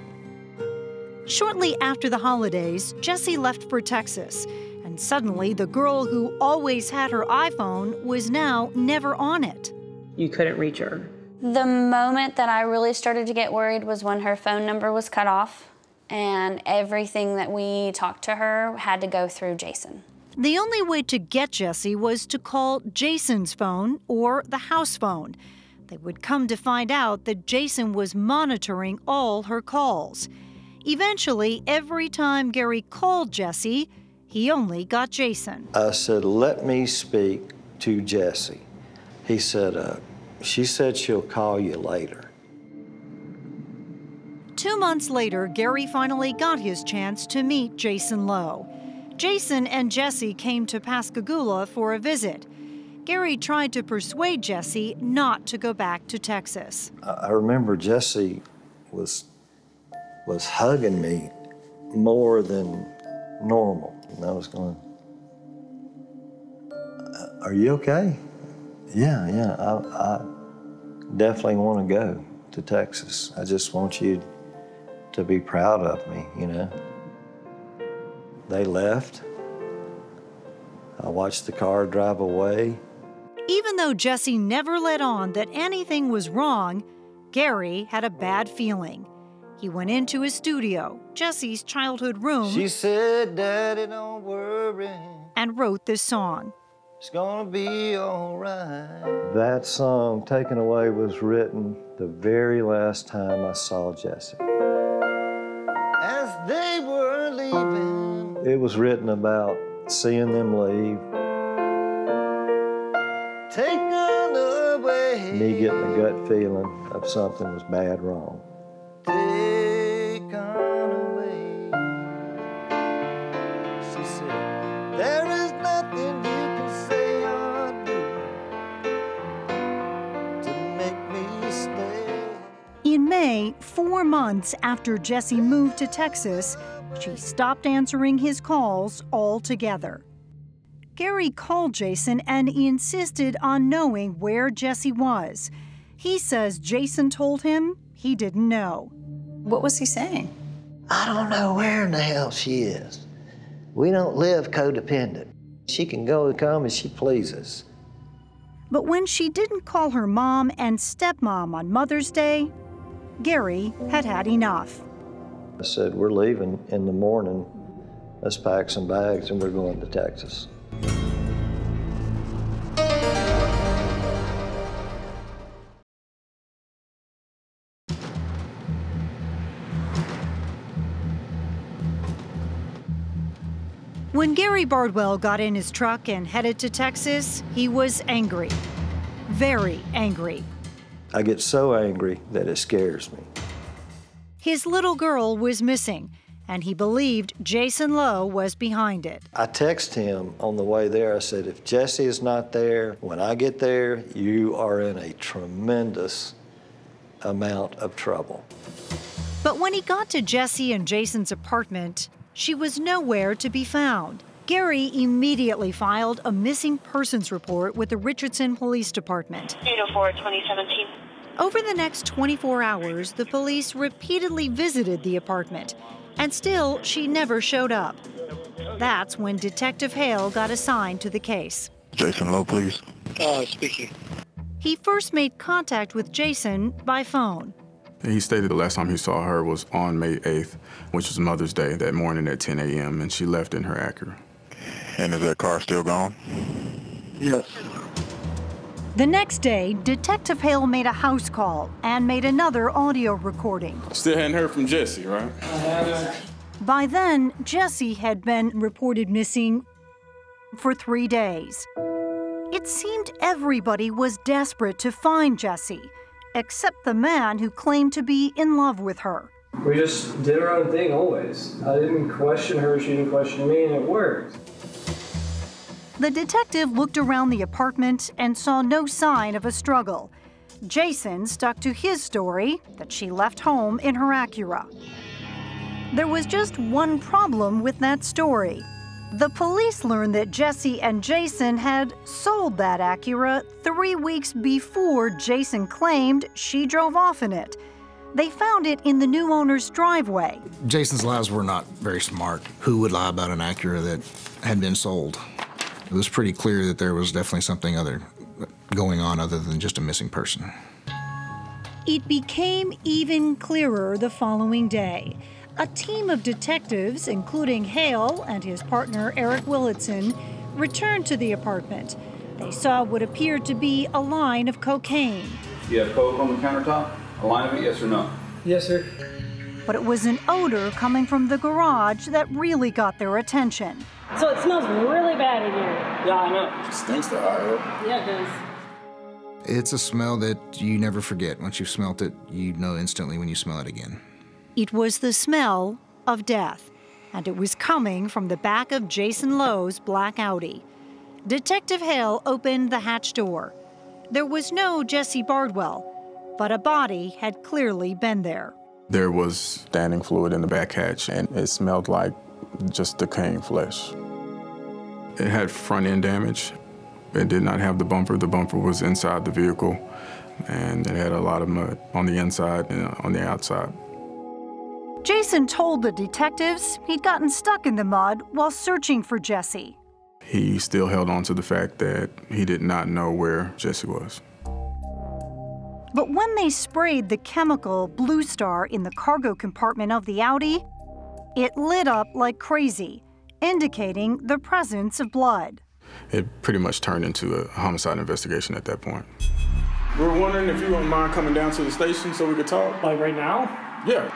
Shortly after the holidays, Jessie left for Texas, and suddenly the girl who always had her iPhone was now never on it. You couldn't reach her. The moment that I really started to get worried was when her phone number was cut off, and everything that we talked to her had to go through Jason. The only way to get Jessie was to call Jason's phone or the house phone. They would come to find out that Jason was monitoring all her calls. Eventually, every time Gary called Jessie, he only got Jason. I said, let me speak to Jessie. He said, she said she'll call you later. 2 months later, Gary finally got his chance to meet Jason Lowe. Jason and Jessie came to Pascagoula for a visit. Gary tried to persuade Jessie not to go back to Texas. I remember Jessie was hugging me more than normal. And I was going, are you okay? Yeah, I definitely want to go to Texas. I just want you to be proud of me, you know. They left. I watched the car drive away. Even though Jessie never let on that anything was wrong, Gary had a bad feeling. He went into his studio, Jessie's childhood room, She said, Daddy, don't worry. And wrote this song. It's gonna be all right. That song, Taken Away, was written the very last time I saw Jessie. As they were leaving. It was written about seeing them leave, taken away. Me getting a gut feeling of something was bad wrong. Taken away. She said, there is nothing you can say or do to make me stay. In May, 4 months after Jesse moved to Texas, she stopped answering his calls altogether. Gary called Jason and insisted on knowing where Jesse was. He says Jason told him he didn't know. What was he saying? I don't know where in the hell she is. We don't live codependent. She can go and come as she pleases. But when she didn't call her mom and stepmom on Mother's Day, Gary had had enough. I said, we're leaving in the morning. Let's pack some bags and we're going to Texas. When Gary Bardwell got in his truck and headed to Texas, he was angry. Very angry. I get so angry that it scares me. His little girl was missing, and he believed Jason Lowe was behind it. I texted him on the way there. I said, if Jesse is not there, when I get there, you are in a tremendous amount of trouble. But when he got to Jesse and Jason's apartment, she was nowhere to be found. Gary immediately filed a missing persons report with the Richardson Police Department. 804-2017. Over the next 24 hours, the police repeatedly visited the apartment, and still she never showed up. That's when Detective Hale got assigned to the case. Jason Lowe, please. Speaking. He first made contact with Jason by phone. He stated the last time he saw her was on May 8th, which was Mother's Day, that morning at 10 a.m., and she left in her Acura. And is that car still gone? Yes. The next day, Detective Hale made a house call and made another audio recording. Still hadn't heard from Jesse, right? By then, Jesse had been reported missing for 3 days. It seemed everybody was desperate to find Jesse, except the man who claimed to be in love with her. We just did our own thing always. I didn't question her, she didn't question me, and it worked. The detective looked around the apartment and saw no sign of a struggle. Jason stuck to his story that she left home in her Acura. There was just one problem with that story. The police learned that Jesse and Jason had sold that Acura 3 weeks before Jason claimed she drove off in it. They found it in the new owner's driveway. Jason's lies were not very smart. Who would lie about an Acura that had been sold? It was pretty clear that there was definitely something other going on other than just a missing person. It became even clearer the following day. A team of detectives, including Hale and his partner Eric Willitson, returned to the apartment. They saw what appeared to be a line of cocaine. You have coke on the countertop? A line of it, yes or no? Yes, sir. But it was an odor coming from the garage that really got their attention. So it smells really bad in here. Yeah, I know. It stinks to high up. Yeah, it does. It's a smell that you never forget. Once you've smelt it, you know instantly when you smell it again. It was the smell of death, and it was coming from the back of Jason Lowe's black Audi. Detective Hale opened the hatch door. There was no Jesse Bardwell, but a body had clearly been there. There was standing fluid in the back hatch, and it smelled like just decaying flesh. It had front end damage. It did not have the bumper. The bumper was inside the vehicle, and it had a lot of mud on the inside and on the outside. Jason told the detectives he'd gotten stuck in the mud while searching for Jesse. He still held on to the fact that he did not know where Jesse was. But when they sprayed the chemical Blue Star in the cargo compartment of the Audi, it lit up like crazy, indicating the presence of blood. It pretty much turned into a homicide investigation at that point. We were wondering if you wouldn't mind coming down to the station so we could talk. Like right now? Yeah.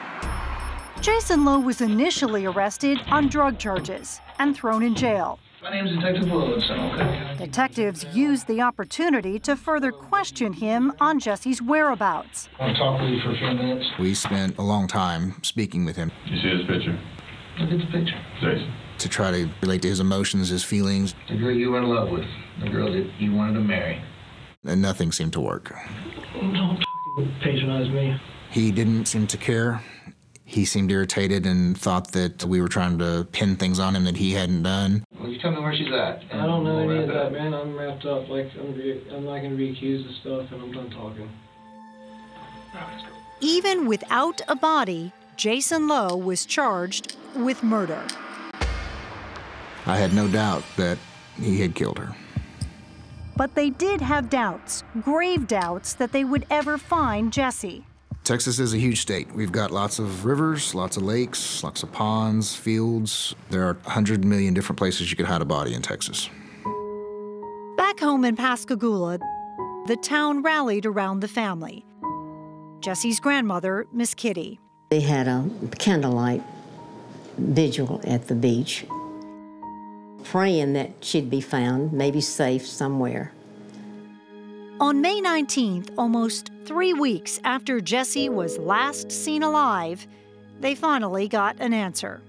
Jason Lowe was initially arrested on drug charges and thrown in jail. My name's Detective Williamson, okay? Detectives used the opportunity to further question him on Jesse's whereabouts. I want to talk with you for a few minutes. We spent a long time speaking with him. You see his picture? Look at the picture. Jason. To try to relate to his emotions, his feelings. The girl you were in love with, the girl that you wanted to marry. And nothing seemed to work. Don't patronize me. He didn't seem to care. He seemed irritated and thought that we were trying to pin things on him that he hadn't done. Well, you tell me where she's at. I don't know any of that, man. I'm wrapped up. Like, I'm not going to be accused of stuff, and I'm done talking. Even without a body, Jason Lowe was charged with murder. I had no doubt that he had killed her. But they did have doubts, grave doubts, that they would ever find Jesse. Texas is a huge state. We've got lots of rivers, lots of lakes, lots of ponds, fields. There are 100 million different places you could hide a body in Texas. Back home in Pascagoula, the town rallied around the family. Jesse's grandmother, Miss Kitty. They had a candlelight vigil at the beach, praying that she'd be found, maybe safe somewhere. On May 19th, almost 3 weeks after Jesse was last seen alive, they finally got an answer.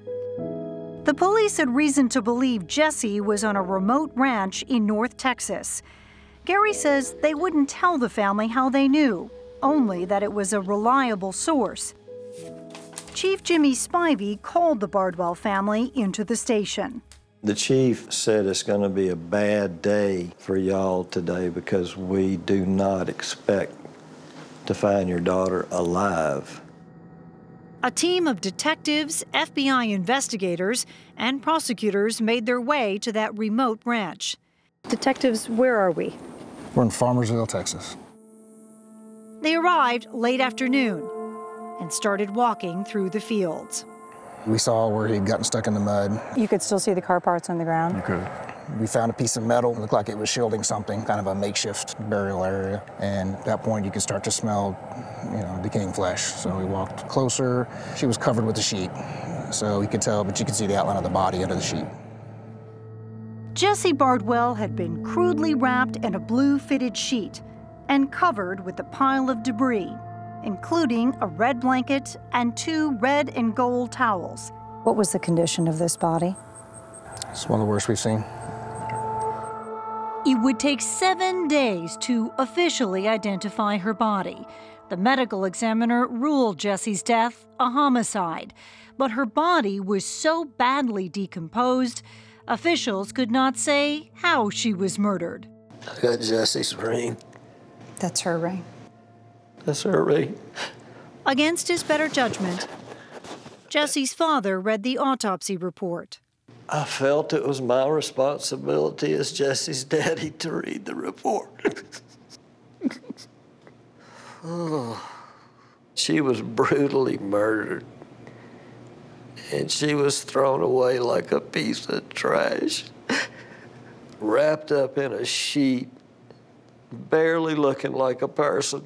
The police had reason to believe Jesse was on a remote ranch in North Texas. Gary says they wouldn't tell the family how they knew, only that it was a reliable source. Chief Jimmy Spivey called the Bardwell family into the station. The chief said it's going to be a bad day for y'all today because we do not expect to find your daughter alive. A team of detectives, FBI investigators, and prosecutors made their way to that remote ranch. Detectives, where are we? We're in Farmersville, Texas. They arrived late afternoon and started walking through the fields. We saw where he'd gotten stuck in the mud. You could still see the car parts on the ground? You could. We found a piece of metal, it looked like it was shielding something, kind of a makeshift burial area. And at that point, you could start to smell, decaying flesh. So we walked closer. She was covered with a sheet. So we could tell, but you could see the outline of the body under the sheet. Jesse Bardwell had been crudely wrapped in a blue fitted sheet and covered with a pile of debris, including a red blanket and 2 red and gold towels. What was the condition of this body? It's one of the worst we've seen. It would take 7 days to officially identify her body. The medical examiner ruled Jesse's death a homicide, but her body was so badly decomposed, officials could not say how she was murdered. I got Jesse's ring. That's her ring. That's her ring. Against his better judgment, Jesse's father read the autopsy report. I felt it was my responsibility as Jesse's daddy to read the report. She was brutally murdered, and she was thrown away like a piece of trash, wrapped up in a sheet, barely looking like a person.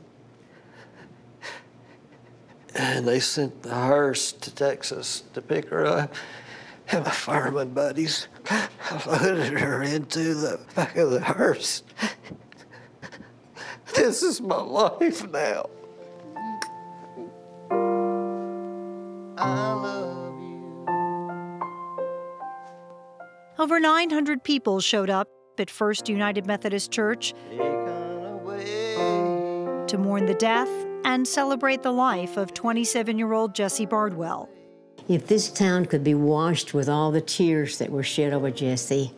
And they sent the hearse to Texas to pick her up. And my fireman buddies loaded her into the back of the hearse. This is my life now. I love you. Over 900 people showed up at First United Methodist Church to mourn the death and celebrate the life of 27-year-old Jesse Bardwell. If this town could be washed with all the tears that were shed over Jesse,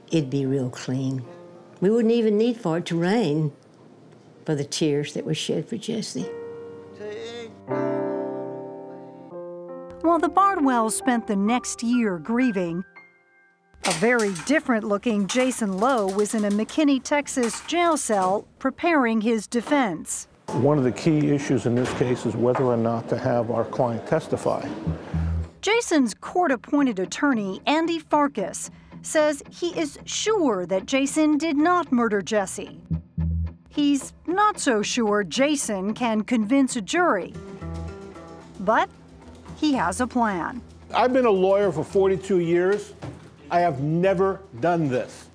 it'd be real clean. We wouldn't even need for it to rain for the tears that were shed for Jesse. While the Bardwells spent the next year grieving, a very different-looking Jason Lowe was in a McKinney, Texas jail cell preparing his defense. One of the key issues in this case is whether or not to have our client testify. Jason's court-appointed attorney, Andy Farkas, says he is sure that Jason did not murder Jesse. He's not so sure Jason can convince a jury, but he has a plan. I've been a lawyer for 42 years, I have never done this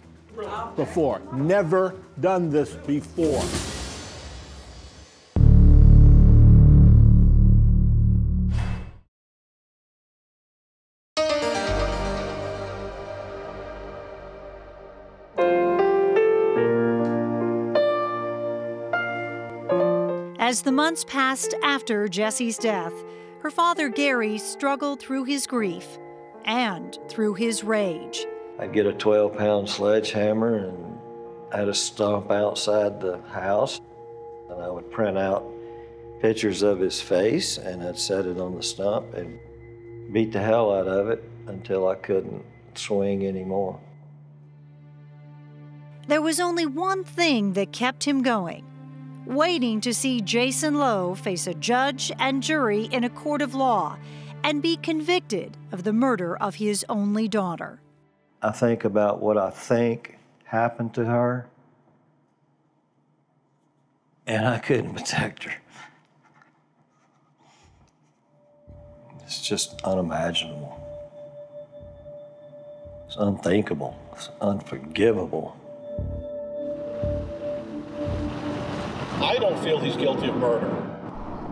before. Never done this before. As the months passed after Jesse's death, her father Gary struggled through his grief and through his rage. I'd get a 12-pound sledgehammer and I had a stump outside the house, and I would print out pictures of his face and I'd set it on the stump and beat the hell out of it until I couldn't swing anymore. There was only one thing that kept him going: waiting to see Jason Lowe face a judge and jury in a court of law and be convicted of the murder of his only daughter. I think about what I think happened to her, and I couldn't protect her. It's just unimaginable. It's unthinkable. It's unforgivable. I don't feel he's guilty of murder.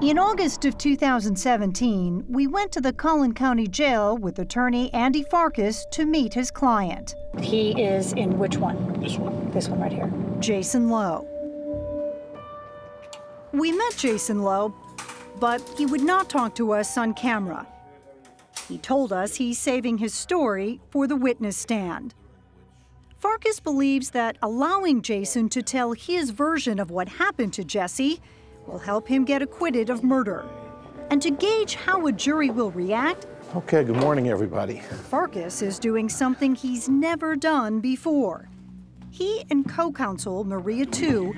In August of 2017, we went to the Collin County Jail with attorney Andy Farkas to meet his client. He is in which one? This one. This one right here. Jason Lowe. We met Jason Lowe, but he would not talk to us on camera. He told us he's saving his story for the witness stand. Farkas believes that allowing Jason to tell his version of what happened to Jesse will help him get acquitted of murder. And to gauge how a jury will react, Okay, good morning, everybody. Farkas is doing something he's never done before. He and co-counsel Maria Tu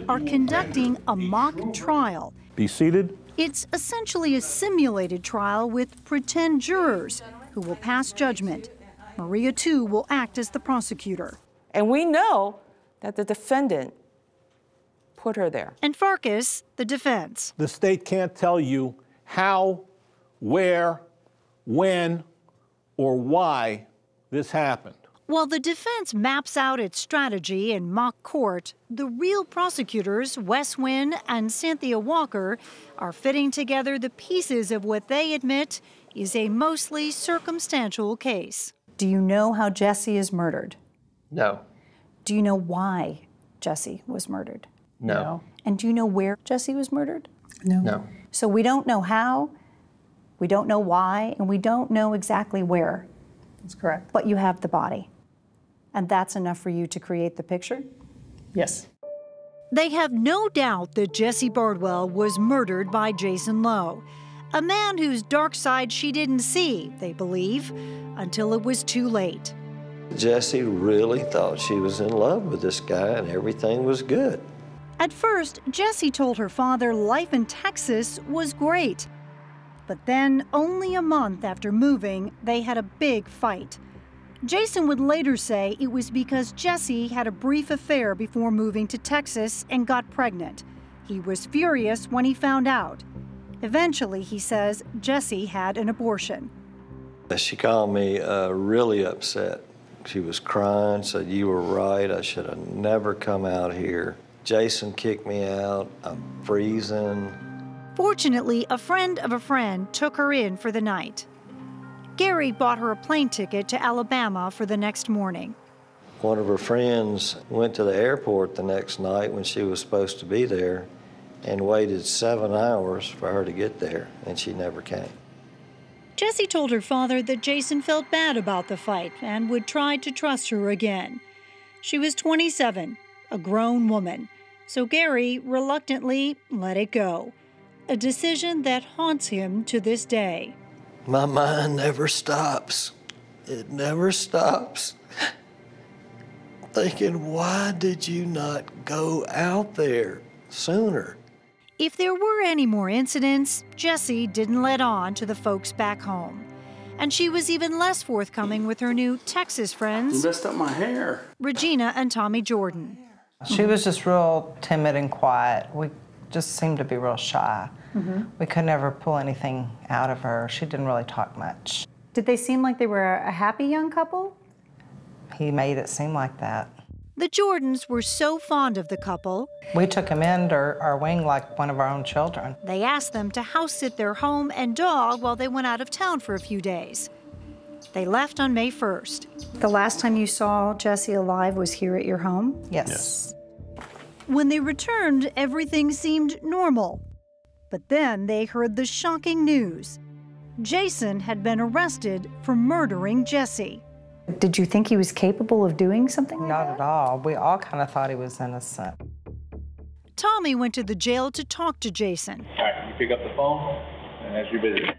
are conducting a mock trial. Be seated. It's essentially a simulated trial with pretend jurors who will pass judgment. Maria Tu will act as the prosecutor. And we know that the defendant put her there. And Farkas, the defense. The state can't tell you how, where, when, or why this happened. While the defense maps out its strategy in mock court, the real prosecutors, Wes Wynn and Cynthia Walker, are fitting together the pieces of what they admit is a mostly circumstantial case. Do you know how Jesse is murdered? No. Do you know why Jesse was murdered? No. And do you know where Jesse was murdered? No. So we don't know how, we don't know why, and we don't know exactly where. That's correct. But you have the body. And that's enough for you to create the picture? Yes. They have no doubt that Jesse Bardwell was murdered by Jason Lowe, a man whose dark side she didn't see, they believe, until it was too late. Jessie really thought she was in love with this guy and everything was good. At first, Jessie told her father life in Texas was great. But then, only a month after moving, they had a big fight. Jason would later say it was because Jessie had a brief affair before moving to Texas and got pregnant. He was furious when he found out. Eventually, he says, Jessie had an abortion. She called me really upset. She was crying, said, "You were right, I should have never come out here. Jason kicked me out, I'm freezing." Fortunately, a friend of a friend took her in for the night. Gary bought her a plane ticket to Alabama for the next morning. One of her friends went to the airport the next night when she was supposed to be there and waited 7 hours for her to get there, and she never came. Jessie told her father that Jason felt bad about the fight and would try to trust her again. She was 27, a grown woman, so Gary reluctantly let it go, a decision that haunts him to this day. My mind never stops. It never stops. Thinking, why did you not go out there sooner? If there were any more incidents, Jessie didn't let on to the folks back home. And she was even less forthcoming with her new Texas friends, You messed up my hair. Regina and Tommy Jordan. She was just real timid and quiet. We just seemed to be real shy. We could never pull anything out of her. She didn't really talk much. Did they seem like they were a happy young couple? He made it seem like that. The Jordans were so fond of the couple, We took him into our wing like one of our own children. they asked them to house sit their home and dog while they went out of town for a few days. They left on May 1st. The last time you saw Jesse alive was here at your home? Yes. When they returned, everything seemed normal. But then they heard the shocking news. Jason had been arrested for murdering Jesse. Did you think he was capable of doing something like Not at all. We all kind of thought he was innocent. Tommy went to the jail to talk to Jason. All right, you pick up the phone and ask your business.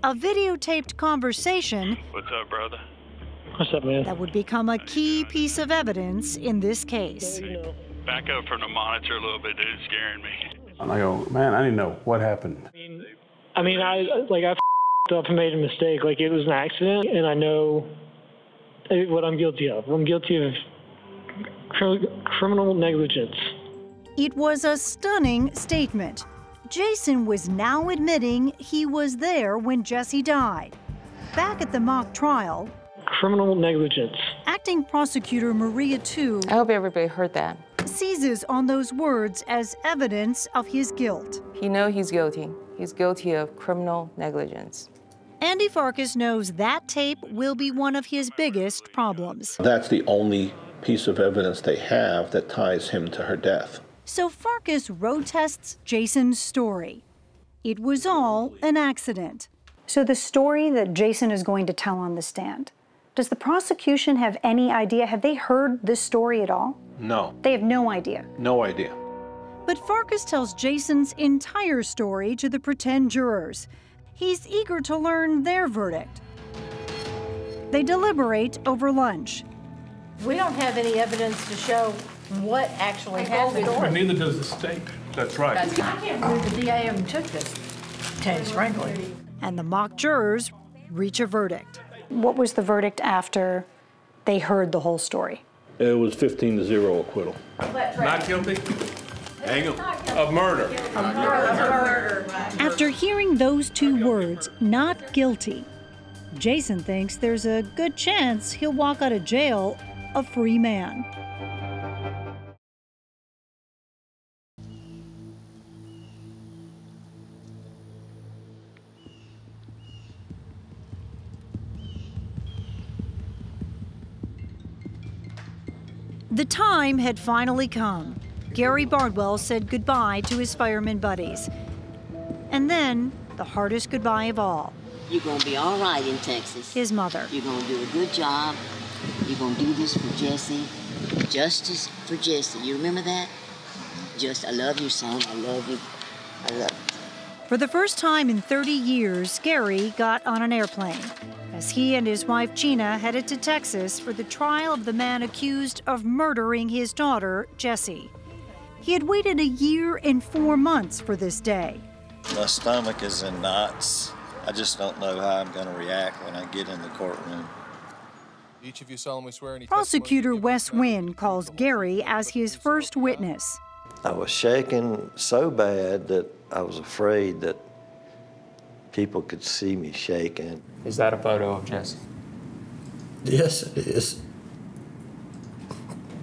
A videotaped conversation What's up, brother? What's up, man? that would become a key piece of evidence in this case. Back up from the monitor a little bit, dude. It's scaring me. And I go, man, I didn't know what happened. I f***ed up and made a mistake. Like, it was an accident, and I know what I'm guilty of. I'm guilty of criminal negligence. It was a stunning statement. Jason was now admitting he was there when Jesse died. Back at the mock trial, Criminal negligence. acting prosecutor Maria Tu I hope everybody heard that. seizes on those words as evidence of his guilt. He knows he's guilty. He's guilty of criminal negligence. Andy Farkas knows that tape will be one of his biggest problems. That's the only piece of evidence they have that ties him to her death. So Farkas road tests Jason's story. It was all an accident. So the story that Jason is going to tell on the stand, does the prosecution have any idea? Have they heard this story at all? No, They have no idea. no idea. But Farkas tells Jason's entire story to the pretend jurors. He's eager to learn their verdict. They deliberate over lunch. We don't have any evidence to show what actually happened. But neither does the state. That's right. I can't believe the DA even took this case, frankly. And the mock jurors reach a verdict. What was the verdict after they heard the whole story? It was 15-0 acquittal. Not guilty? Hang him. Of murder. After hearing those two words, not guilty, Jason thinks there's a good chance he'll walk out of jail a free man. The time had finally come. Gary Bardwell said goodbye to his fireman buddies. And then, the hardest goodbye of all. You're going to be all right in Texas. His mother. You're going to do a good job. You're going to do this for Jesse. Justice for Jesse. You remember that? I love you, son. I love you. I love you. For the first time in 30 years, Gary got on an airplane as he and his wife Gina headed to Texas for the trial of the man accused of murdering his daughter, Jessie. He had waited 1 year and 4 months for this day. My stomach is in knots. I just don't know how I'm going to react when I get in the courtroom. Each of you solemnly swear any Prosecutor Wes Wynn calls Gary as his first witness. I was shaking so bad that I was afraid that people could see me shaking. Is that a photo of Jesse? Yes, it is.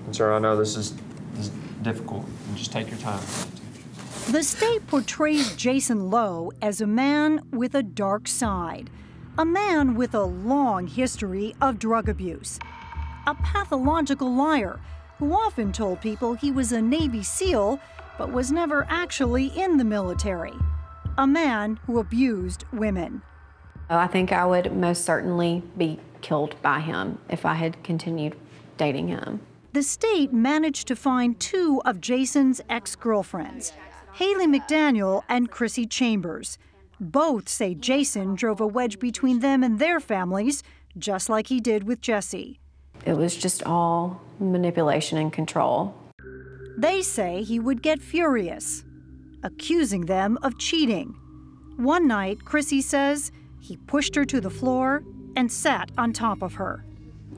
And sir, I know this is difficult. Just take your time. The state portrays Jason Lowe as a man with a dark side, a man with a long history of drug abuse, a pathological liar who often told people he was a Navy SEAL but was never actually in the military, a man who abused women. I think I would most certainly be killed by him if I had continued dating him. The state managed to find 2 of Jason's ex-girlfriends, Haley McDaniel and Chrissy Chambers. Both say Jason drove a wedge between them and their families, just like he did with Jesse. It was just all manipulation and control. They say he would get furious, accusing them of cheating. One night, Chrissy says he pushed her to the floor and sat on top of her.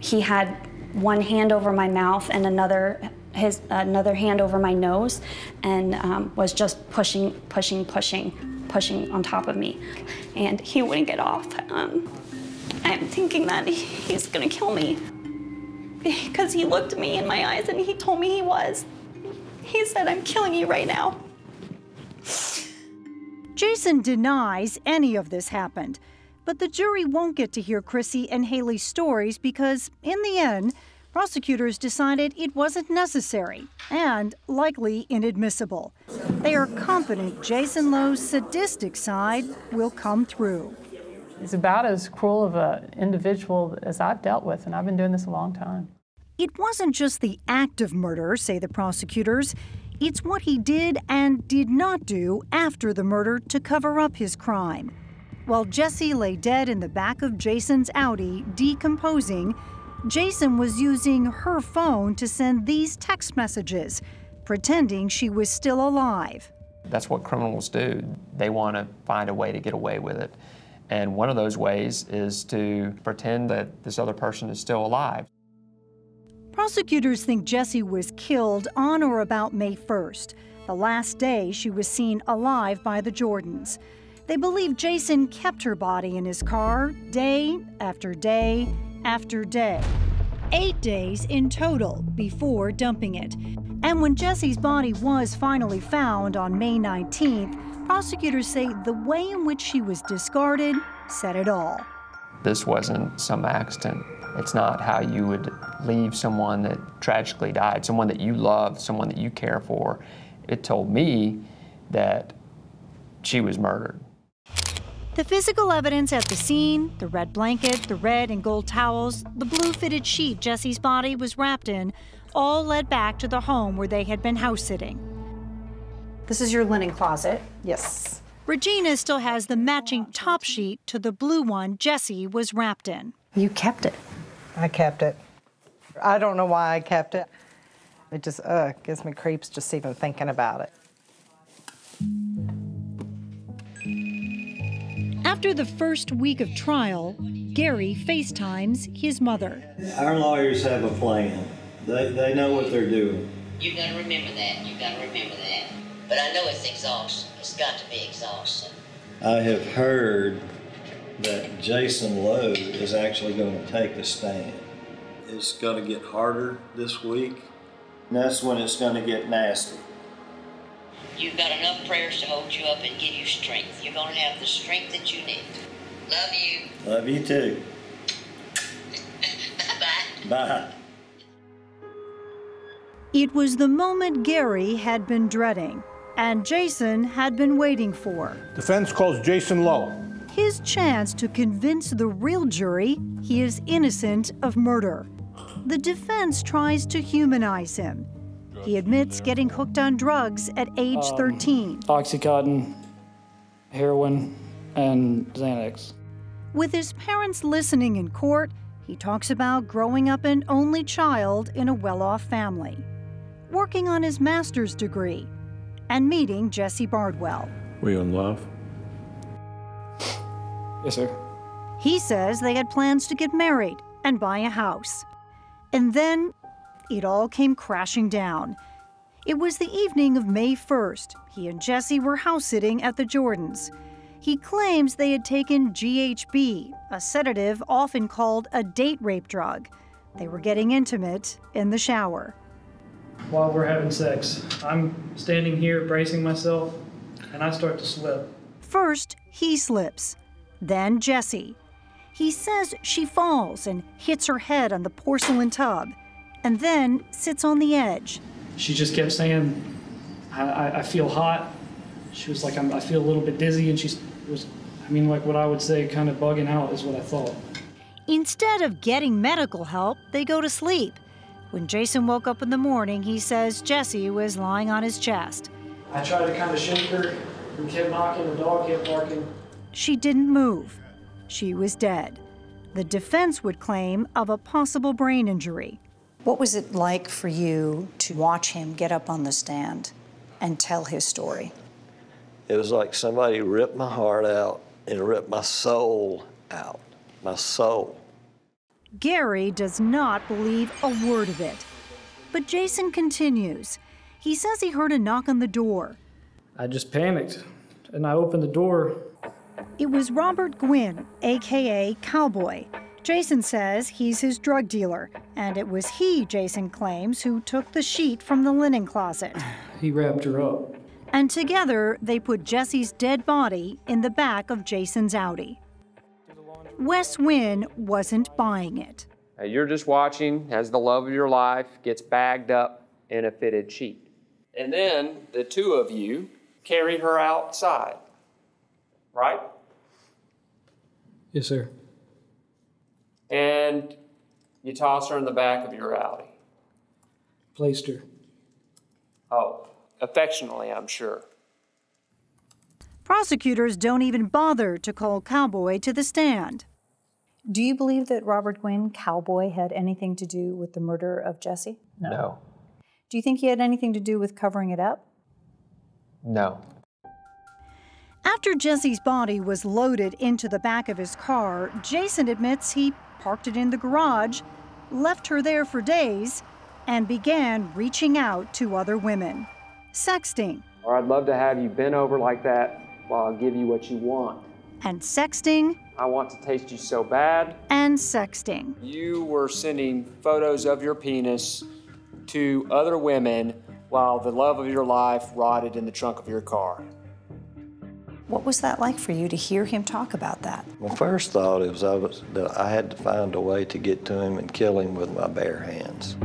He had one hand over my mouth and another hand over my nose, and was just pushing on top of me, and he wouldn't get off. I'm thinking that he's gonna kill me. because he looked me in my eyes and he told me he was. He said, "I'm killing you right now." Jason denies any of this happened, but the jury won't get to hear Chrissy and Haley's stories because, in the end, prosecutors decided it wasn't necessary and likely inadmissible. They are confident Jason Lowe's sadistic side will come through. He's about as cruel of an individual as I've dealt with, and I've been doing this a long time. It wasn't just the act of murder, say the prosecutors. It's what he did and did not do after the murder to cover up his crime. While Jesse lay dead in the back of Jason's Audi, decomposing, Jason was using her phone to send these text messages, pretending she was still alive. That's what criminals do. They want to find a way to get away with it. And one of those ways is to pretend that this other person is still alive. Prosecutors think Jessie was killed on or about May 1st, the last day she was seen alive by the Jordans. They believe Jason kept her body in his car day after day after day. 8 days in total before dumping it. And when Jessie's body was finally found on May 19th, prosecutors say the way in which she was discarded said it all. This wasn't some accident. It's not how you would leave someone that tragically died, someone that you love, someone that you care for. It told me that she was murdered. The physical evidence at the scene, the red blanket, the red and gold towels, the blue fitted sheet Jessie's body was wrapped in, all led back to the home where they had been house-sitting. This is your linen closet. Yes. Regina still has the matching top sheet to the blue one Jessie was wrapped in. You kept it. I kept it. I don't know why I kept it. It just gives me creeps just even thinking about it. After the first week of trial, Gary FaceTimes his mother. Our lawyers have a plan. They know what they're doing. You gotta remember that. You gotta remember that. But I know it's exhausting. It's got to be exhausting. I have heard that Jason Lowe is actually going to take the stand. It's going to get harder this week, and that's when it's going to get nasty. You've got enough prayers to hold you up and give you strength. You're gonna have the strength that you need. Love you. Love you too. Bye. Bye. It was the moment Gary had been dreading, and Jason had been waiting for. Defense calls Jason Lowe. His chance to convince the real jury he is innocent of murder. The defense tries to humanize him. He admits getting hooked on drugs at age 13. Oxycontin, heroin, and Xanax. With his parents listening in court, he talks about growing up an only child in a well-off family, working on his master's degree, and meeting Jesse Bardwell. Were you in love? Yes, sir. He says they had plans to get married and buy a house. And then it all came crashing down. It was the evening of May 1st. He and Jesse were house-sitting at the Jordans. He claims they had taken GHB, a sedative often called a date rape drug. They were getting intimate in the shower. While we're having sex, I'm standing here bracing myself, and I start to slip. First, he slips. Then Jesse. He says she falls and hits her head on the porcelain tub, and then sits on the edge. She just kept saying, I feel hot. She was like, I feel a little bit dizzy, and she was, like what I would say, kind of bugging out is what I thought. Instead of getting medical help, they go to sleep. When Jason woke up in the morning, he says Jesse was lying on his chest. I tried to kind of shake her, and kept knocking, the dog kept barking. She didn't move. She was dead. The defense would claim of a possible brain injury. What was it like for you to watch him get up on the stand and tell his story? It was like somebody ripped my heart out and ripped my soul out. My soul. Gary does not believe a word of it. But Jason continues. He says he heard a knock on the door. I just panicked, and I opened the door. It was Robert Gwynn, a.k.a. Cowboy. Jason says he's his drug dealer, and it was he, Jason claims, who took the sheet from the linen closet. He wrapped her up. And together, they put Jesse's dead body in the back of Jason's Audi. Wes Wynn wasn't buying it. You're just watching as the love of your life gets bagged up in a fitted sheet. And then the two of you carried her outside, right? Yes, sir. And you toss her in the back of your Audi. Placed her. Oh, affectionately, I'm sure. Prosecutors don't even bother to call Cowboy to the stand. Do you believe that Robert Gwynn, Cowboy, had anything to do with the murder of Jesse? No. Do you think he had anything to do with covering it up? No. After Jesse's body was loaded into the back of his car, Jason admits he parked it in the garage, left her there for days, and began reaching out to other women. Sexting. Or I'd love to have you bent over like that while I give you what you want. And sexting. I want to taste you so bad. And sexting. You were sending photos of your penis to other women while the love of your life rotted in the trunk of your car. What was that like for you to hear him talk about that? My first thought was that I had to find a way to get to him and kill him with my bare hands.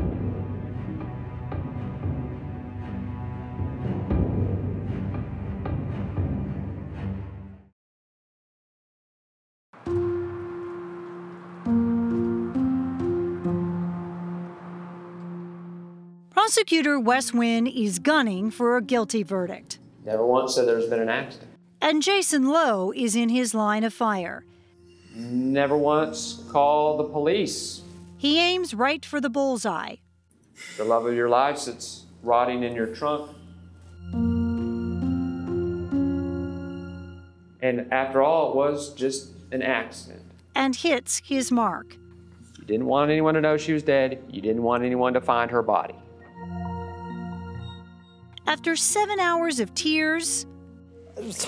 Prosecutor Wes Wynn is gunning for a guilty verdict. Never once said there's been an accident. And Jason Lowe is in his line of fire. Never once called the police. He aims right for the bullseye. The love of your life sits rotting in your trunk. And after all, it was just an accident. And hits his mark. You didn't want anyone to know she was dead. You didn't want anyone to find her body. After 7 hours of tears,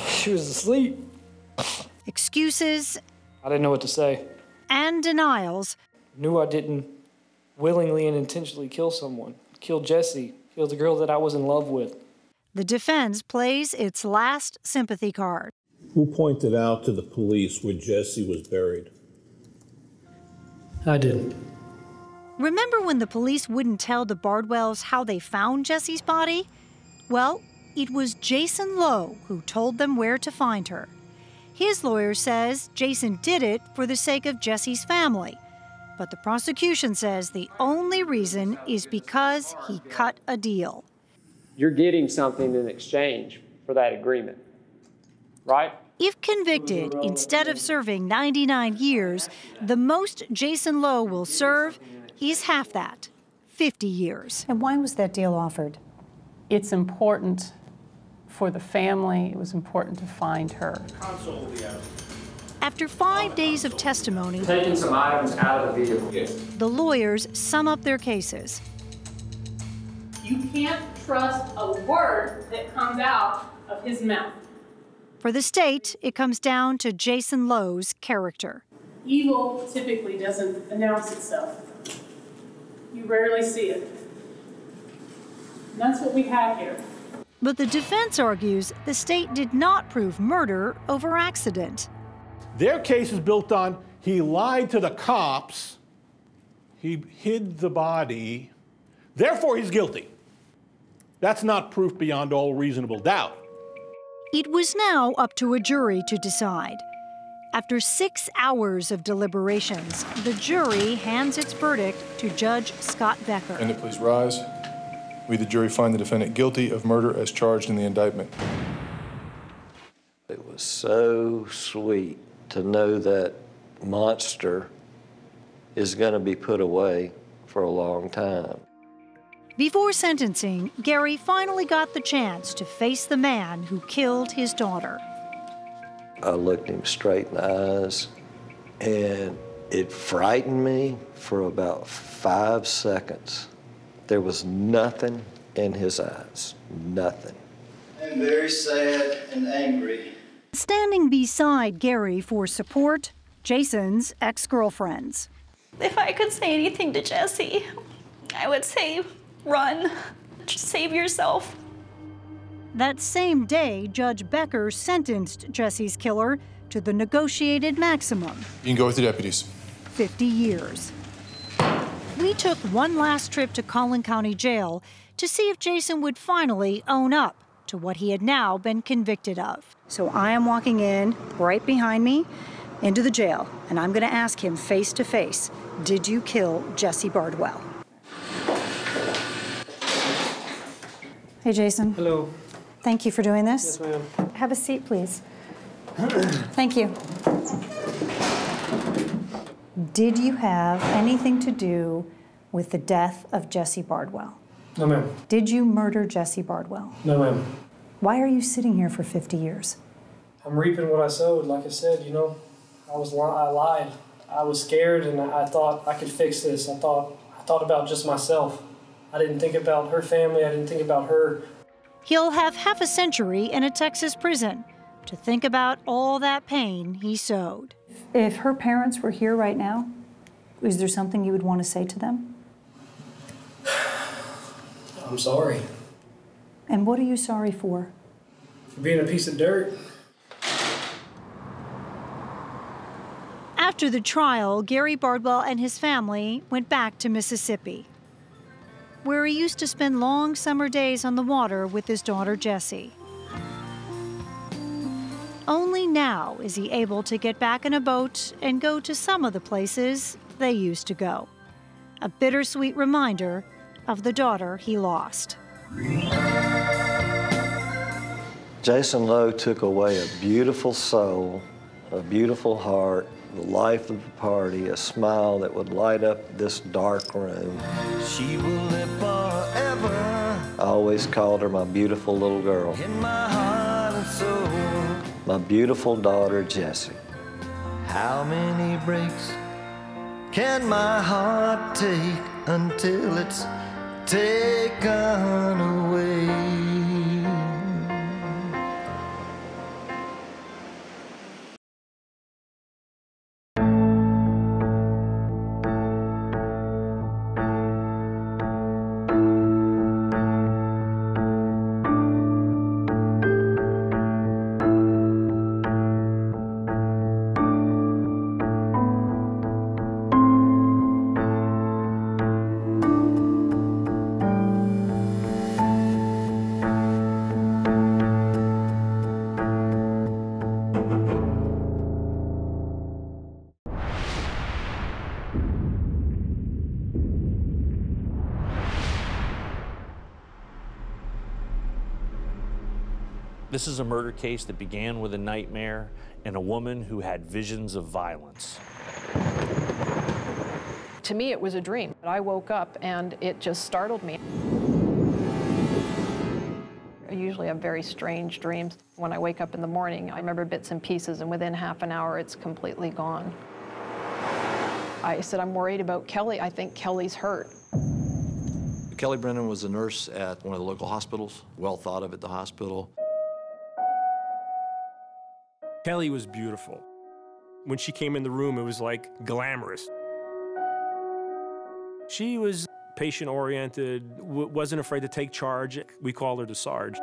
She was asleep. excuses, I didn't know what to say. and denials, Knew I didn't willingly and intentionally kill someone. Kill Jesse. Kill the girl that I was in love with. the defense plays its last sympathy card. Who pointed out to the police where Jesse was buried? I did. Remember when the police wouldn't tell the Bardwells how they found Jesse's body? Well, it was Jason Lowe who told them where to find her. His lawyer says Jason did it for the sake of Jesse's family, but the prosecution says the only reason is because he cut a deal. You're getting something in exchange for that agreement, right? If convicted, instead of serving 99 years, the most Jason Lowe will serve is half that, 50 years. And why was that deal offered? It's important for the family. It was important to find her. After 5 days of testimony, Taking some items out of the vehicle. the lawyers sum up their cases. You can't trust a word that comes out of his mouth. For the state, it comes down to Jason Lowe's character. Evil typically doesn't announce itself. You rarely see it. And that's what we have here. But the defense argues the state did not prove murder over accident. Their case is built on he lied to the cops, he hid the body, therefore he's guilty. That's not proof beyond all reasonable doubt. It was now up to a jury to decide. After 6 hours of deliberations, the jury hands its verdict to Judge Scott Becker. And please rise. We, the jury, find the defendant guilty of murder as charged in the indictment. It was so sweet to know that monster is going to be put away for a long time. Before sentencing, Gary finally got the chance to face the man who killed his daughter. I looked him straight in the eyes, and it frightened me for about 5 seconds. There was nothing in his eyes, nothing. I'm very sad and angry. Standing beside Gary for support Jason's ex-girlfriends. If I could say anything to Jesse, I would say, run. Just save yourself. That same day, Judge Becker sentenced Jesse's killer to the negotiated maximum. You can go with the deputies. 50 years. We took one last trip to Collin County Jail to see if Jason would finally own up to what he had now been convicted of. So I am walking in right behind me into the jail, and I'm going to ask him face to face, did you kill Jesse Bardwell? Hey, Jason. Hello. Thank you for doing this. Yes, ma'am. Have a seat, please. Thank you. Did you have anything to do with the death of Jesse Bardwell? No, ma'am. Did you murder Jesse Bardwell? No, ma'am. Why are you sitting here for 50 years? I'm reaping what I sowed. Like I said, you know, I lied. I was scared, and I thought I could fix this. I thought about just myself. I didn't think about her family. I didn't think about her. He'll have half a century in a Texas prison to think about all that pain he sowed. If her parents were here right now, is there something you would want to say to them? I'm sorry. And what are you sorry for? For being a piece of dirt. After the trial, Gary Bardwell and his family went back to Mississippi, where he used to spend long summer days on the water with his daughter Jessie. Only now is he able to get back in a boat and go to some of the places they used to go. A bittersweet reminder of the daughter he lost. Jason Lowe took away a beautiful soul, a beautiful heart, the life of the party, a smile that would light up this dark room. She will live forever. I always called her my beautiful little girl. In my heart and soul. My beautiful daughter, Jessie. How many breaks can my heart take until it's taken away? This is a murder case that began with a nightmare and a woman who had visions of violence. To me, it was a dream. I woke up and it just startled me. I usually have very strange dreams. When I wake up in the morning, I remember bits and pieces, and within half an hour, it's completely gone. I said, I'm worried about Kelly. I think Kelly's hurt. Kelly Brennan was a nurse at one of the local hospitals, well thought of at the hospital. Kelly was beautiful. When she came in the room, it was like glamorous. She was patient-oriented, wasn't afraid to take charge. We called her the Sarge.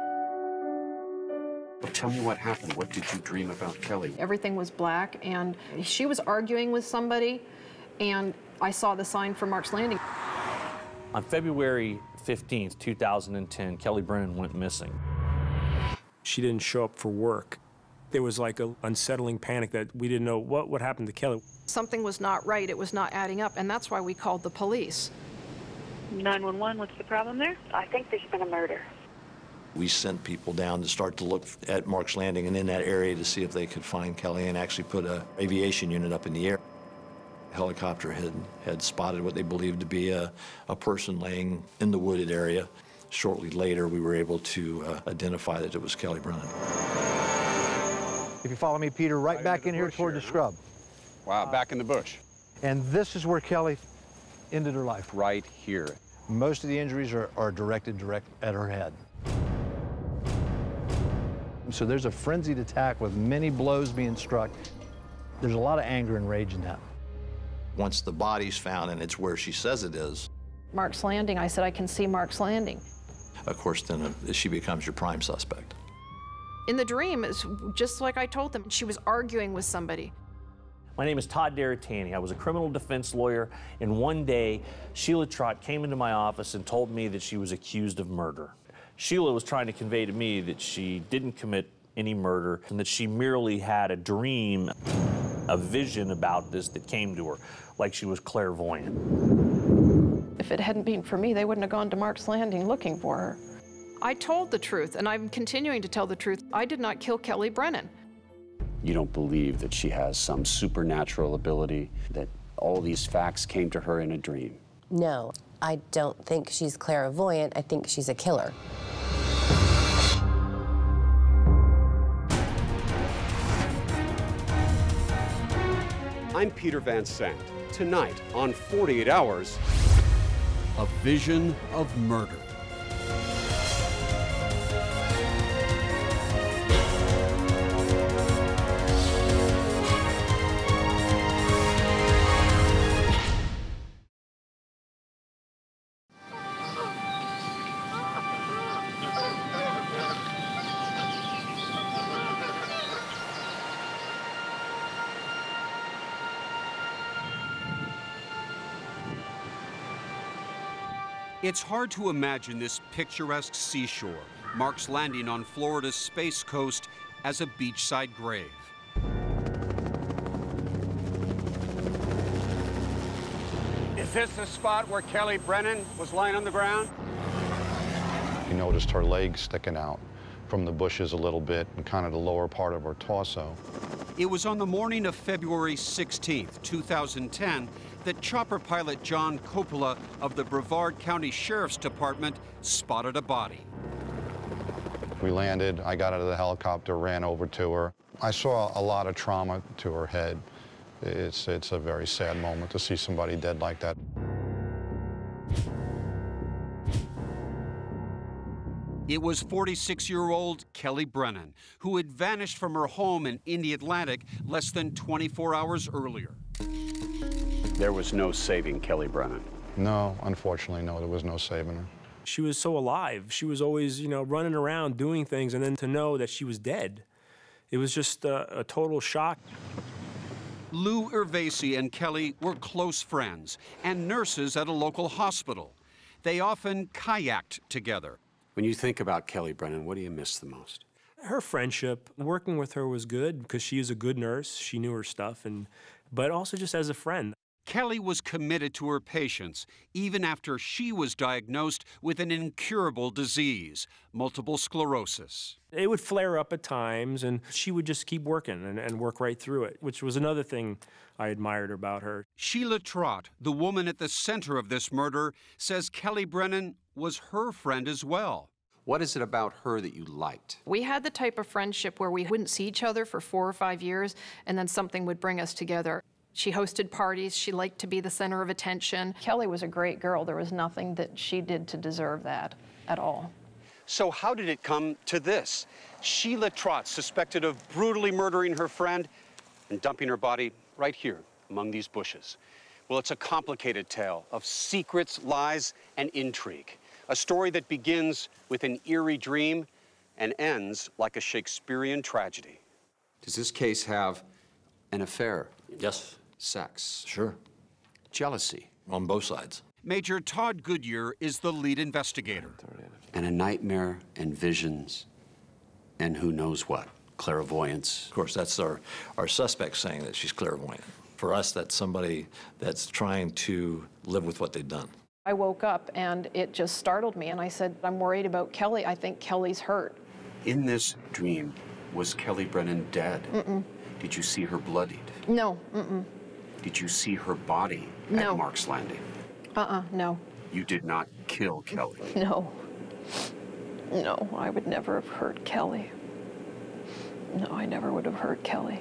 Well, tell me what happened. What did you dream about Kelly? Everything was black, and she was arguing with somebody, and I saw the sign for Mark's Landing. On February 15th, 2010, Kelly Brennan went missing. She didn't show up for work. There was like an unsettling panic that we didn't know what happened to Kelly. Something was not right. It was not adding up, and that's why we called the police. 911, what's the problem there? I think there's been a murder. We sent people down to start to look at Mark's Landing and in that area to see if they could find Kelly, and actually put an aviation unit up in the air. A helicopter had spotted what they believed to be a person laying in the wooded area. Shortly later, we were able to identify that it was Kelly Brennan. If you follow me, Peter, right back in here toward the scrub. Wow, back in the bush. And this is where Kelly ended her life. Right here. Most of the injuries are directed at her head. So there's a frenzied attack with many blows being struck. There's a lot of anger and rage in that. Once the body's found and it's where she says it is, Mark's Landing, I said, I can see Mark's Landing. of course, then she becomes your prime suspect. In the dream, it's just like I told them, she was arguing with somebody. My name is Todd Deritani. I was a criminal defense lawyer, and one day, Sheila Trott came into my office and told me that she was accused of murder. Sheila was trying to convey to me that she didn't commit any murder and that she merely had a dream, a vision about this that came to her, like she was clairvoyant. If it hadn't been for me, they wouldn't have gone to Mark's Landing looking for her. I told the truth, and I'm continuing to tell the truth. I did not kill Kelly Brennan. You don't believe that she has some supernatural ability, that all these facts came to her in a dream? No, I don't think she's clairvoyant. I think she's a killer. I'm Peter Van Sant. Tonight on 48 Hours, a vision of murder. It's hard to imagine this picturesque seashore, Mark's Landing on Florida's Space Coast, as a beachside grave. Is this the spot where Kelly Brennan was lying on the ground? You noticed her legs sticking out from the bushes a little bit and kind of the lower part of her torso. It was on the morning of February 16th, 2010, that chopper pilot John Coppola of the Brevard County Sheriff's Department spotted a body. We landed, I got out of the helicopter, ran over to her. I saw a lot of trauma to her head. It's a very sad moment to see somebody dead like that. It was 46-year-old Kelly Brennan, who had vanished from her home in the Atlantic less than 24 hours earlier. There was no saving Kelly Brennan. No, unfortunately, no, there was no saving her. She was so alive. She was always, running around doing things, and then to know that she was dead, it was just a total shock. Lou Ervasi and Kelly were close friends and nurses at a local hospital. They often kayaked together. When you think about Kelly Brennan, what do you miss the most? Her friendship. Working with her was good because she is a good nurse. She knew her stuff, but also just as a friend. Kelly was committed to her patients even after she was diagnosed with an incurable disease, multiple sclerosis. It would flare up at times, and she would just keep working and work right through it, which was another thing I admired about her. Sheila Trott, the woman at the center of this murder, says Kelly Brennan was her friend as well. What is it about her that you liked? We had the type of friendship where we wouldn't see each other for 4 or 5 years, and then something would bring us together. She hosted parties. She liked to be the center of attention. Kelly was a great girl. There was nothing that she did to deserve that at all. So how did it come to this? Sheila Trott suspected of brutally murdering her friend and dumping her body right here among these bushes. Well, it's a complicated tale of secrets, lies, and intrigue. A story that begins with an eerie dream and ends like a Shakespearean tragedy. Does this case have an affair? Yes. Sex? Sure. Jealousy? On both sides. Major Todd Goodyear is the lead investigator. And a nightmare and visions and who knows what, clairvoyance. Of course, that's our suspect saying that she's clairvoyant. For us, that's somebody that's trying to live with what they've done. I woke up and it just startled me, and I said, I'm worried about Kelly. I think Kelly's hurt. In this dream, was Kelly Brennan dead? Mm-mm. Did you see her bloodied? No, mm-mm. Did you see her body No. at Mark's Landing? No. You did not kill Kelly? No. No, I would never have hurt Kelly. No, I never would have hurt Kelly.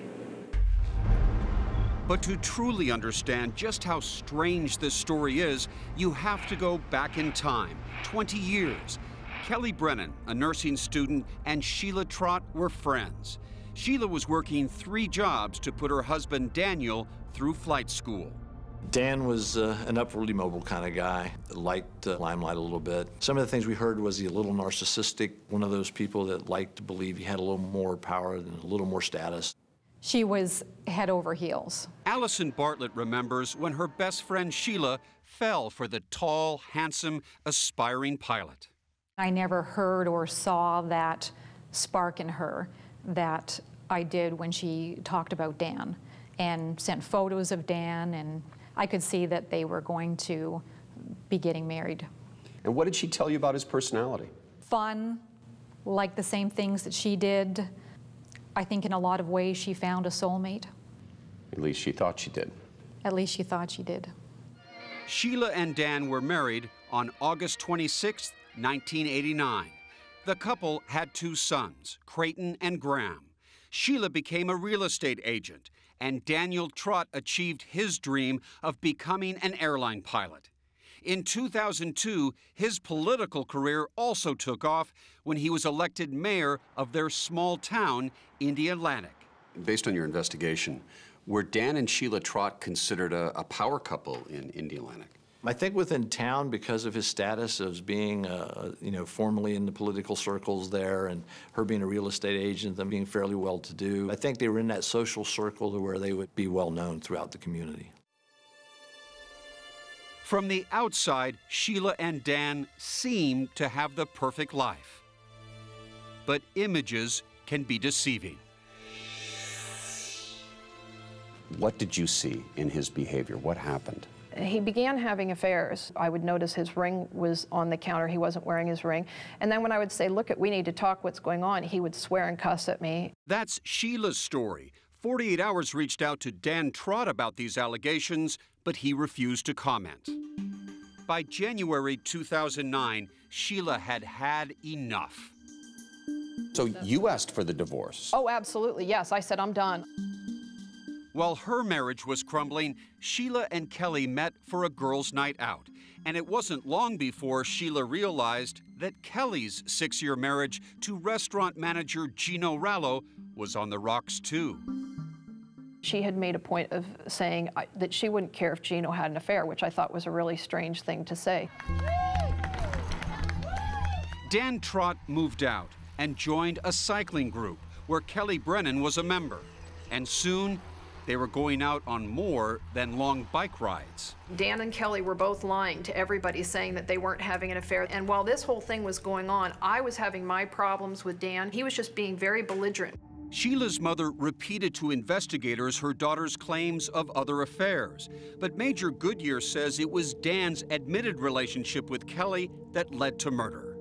But to truly understand just how strange this story is, you have to go back in time, 20 years. Kelly Brennan, a nursing student, and Sheila Trott were friends. Sheila was working 3 jobs to put her husband Daniel through flight school. Dan was an upwardly mobile kind of guy, liked limelight a little bit. Some of the things we heard was he a little narcissistic, one of those people that liked to believe he had a little more power and a little more status. She was head over heels. Allison Bartlett remembers when her best friend Sheila fell for the tall, handsome, aspiring pilot. I never heard or saw that spark in her that I did when she talked about Dan and sent photos of Dan, and I could see that they were going to be getting married. And what did she tell you about his personality? Fun, liked the same things that she did. I think in a lot of ways she found a soulmate. At least she thought she did. At least she thought she did. Sheila and Dan were married on August 26, 1989. The couple had 2 sons, Creighton and Graham. Sheila became a real estate agent, and Daniel Trott achieved his dream of becoming an airline pilot. In 2002, his political career also took off when he was elected mayor of their small town, Indialantic. Based on your investigation, were Dan and Sheila Trott considered a power couple in Indialantic? I think within town, because of his status as being, formerly in the political circles there, and her being a real estate agent and being fairly well-to-do, I think they were in that social circle to where they would be well-known throughout the community. From the outside, Sheila and Dan seem to have the perfect life. But images can be deceiving. What did you see in his behavior? What happened? He began having affairs. I would notice his ring was on the counter. He wasn't wearing his ring. And then when I would say, look, we need to talk, what's going on, he would swear and cuss at me. That's Sheila's story. 48 Hours reached out to Dan Trott about these allegations, but he refused to comment. By January 2009, Sheila had had enough. So you asked for the divorce? Oh, absolutely, yes. I said, I'm done. While her marriage was crumbling, Sheila and Kelly met for a girls' night out. And it wasn't long before Sheila realized that Kelly's 6-year marriage to restaurant manager Gino Rallo was on the rocks too. She had made a point of saying that she wouldn't care if Gino had an affair, which I thought was a really strange thing to say. Dan Trott moved out and joined a cycling group where Kelly Brennan was a member. And soon, they were going out on more than long bike rides. Dan and Kelly were both lying to everybody, saying that they weren't having an affair. And while this whole thing was going on, I was having my problems with Dan. He was just being very belligerent. Sheila's mother repeated to investigators her daughter's claims of other affairs. But Major Goodyear says it was Dan's admitted relationship with Kelly that led to murder.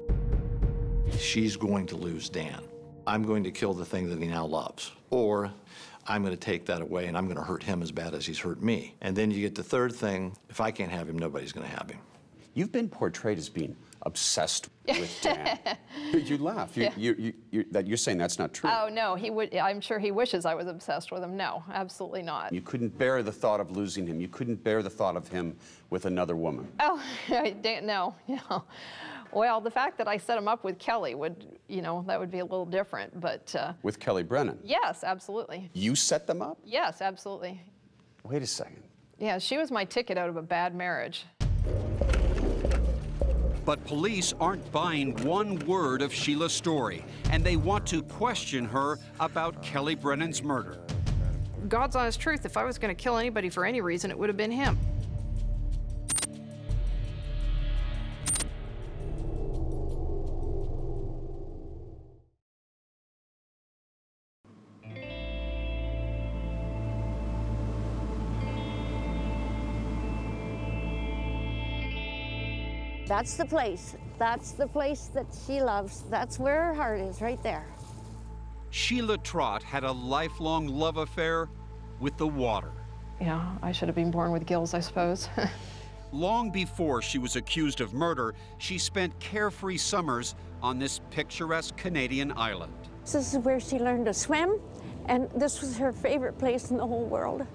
She's going to lose Dan. I'm going to kill the thing that he now loves. Or I'm going to take that away and I'm going to hurt him as bad as he's hurt me. And then you get the third thing, if I can't have him, nobody's going to have him. You've been portrayed as being obsessed with Dan. You laugh. You're saying that's not true. Oh, no, I'm sure he wishes I was obsessed with him. No, absolutely not. You couldn't bear the thought of losing him. You couldn't bear the thought of him with another woman. Oh, no. Well, the fact that I set him up with Kelly would, that would be a little different, but... With Kelly Brennan? Yes, absolutely. You set them up? Yes, absolutely. Wait a second. Yeah, she was my ticket out of a bad marriage. But police aren't buying one word of Sheila's story, and they want to question her about Kelly Brennan's murder. God's honest truth, if I was going to kill anybody for any reason, it would have been him. That's the place. That's the place that she loves. That's where her heart is, right there. Sheila Trott had a lifelong love affair with the water. Yeah, I should have been born with gills, I suppose. Long before she was accused of murder, she spent carefree summers on this picturesque Canadian island. This is where she learned to swim, and this was her favorite place in the whole world.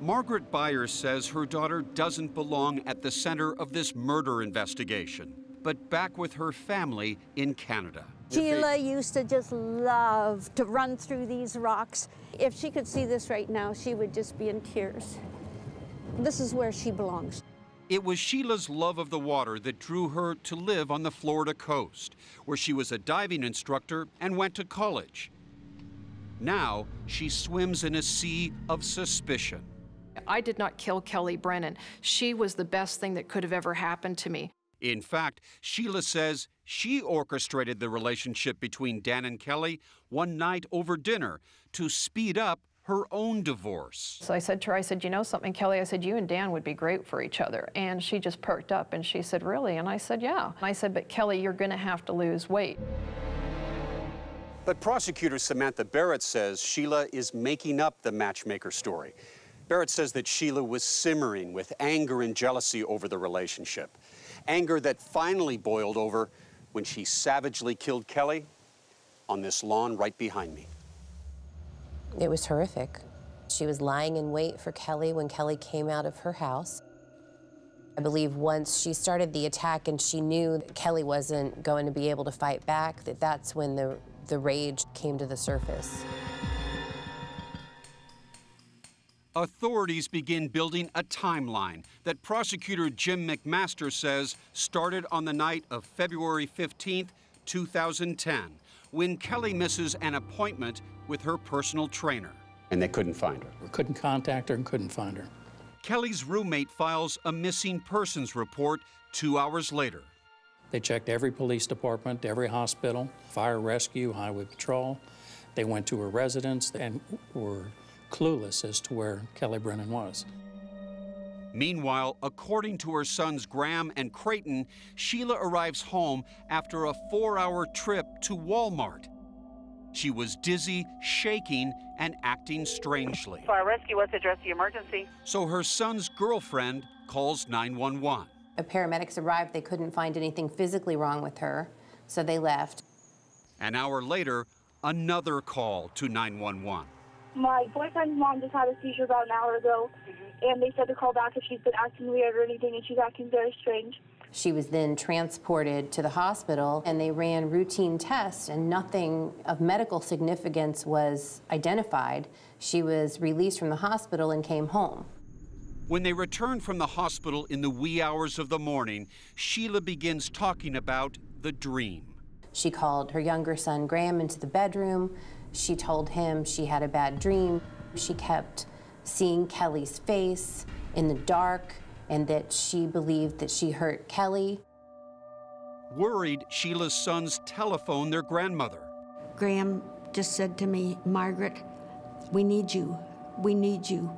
Margaret Byers says her daughter doesn't belong at the center of this murder investigation, but back with her family in Canada. Sheila used to just love to run through these rocks. If she could see this right now, she would just be in tears. This is where she belongs. It was Sheila's love of the water that drew her to live on the Florida coast, where she was a diving instructor and went to college. Now, she swims in a sea of suspicion. I did not kill Kelly Brennan. She was the best thing that could have ever happened to me. In fact, Sheila says she orchestrated the relationship between Dan and Kelly one night over dinner to speed up her own divorce. So I said to her, I said, you know something, Kelly? I said, you and Dan would be great for each other. And she just perked up and she said, really? And I said, yeah. And I said, but Kelly, you're going to have to lose weight. But prosecutor Samantha Barrett says Sheila is making up the matchmaker story. Barrett says that Sheila was simmering with anger and jealousy over the relationship. Anger that finally boiled over when she savagely killed Kelly on this lawn right behind me. It was horrific. She was lying in wait for Kelly when Kelly came out of her house. I believe once she started the attack and she knew that Kelly wasn't going to be able to fight back, that's when the rage came to the surface. Authorities begin building a timeline that prosecutor Jim McMaster says started on the night of February 15th, 2010, when Kelly misses an appointment with her personal trainer. And they couldn't find her. We couldn't contact her and couldn't find her. Kelly's roommate files a missing persons report 2 hours later. They checked every police department, every hospital, fire rescue, highway patrol. They went to her residence and were clueless as to where Kelly Brennan was. Meanwhile, according to her sons Graham and Creighton, Sheila arrives home after a 4-hour trip to Walmart. She was dizzy, shaking, and acting strangely. Fire rescue, what's the address of the emergency? So her son's girlfriend calls 911. The paramedics arrived. They couldn't find anything physically wrong with her, so they left. An hour later, another call to 911. My boyfriend's mom just had a seizure about an hour ago, and they said to call back if she's been acting weird or anything, and she's acting very strange. She was then transported to the hospital, and they ran routine tests, and nothing of medical significance was identified. She was released from the hospital and came home. When they returned from the hospital in the wee hours of the morning, Sheila begins talking about the dream. She called her younger son, Graham, into the bedroom. She told him she had a bad dream. She kept seeing Kelly's face in the dark, and that she believed that she hurt Kelly. Worried, Sheila's sons telephoned their grandmother. Graham just said to me, Margaret, we need you. We need you.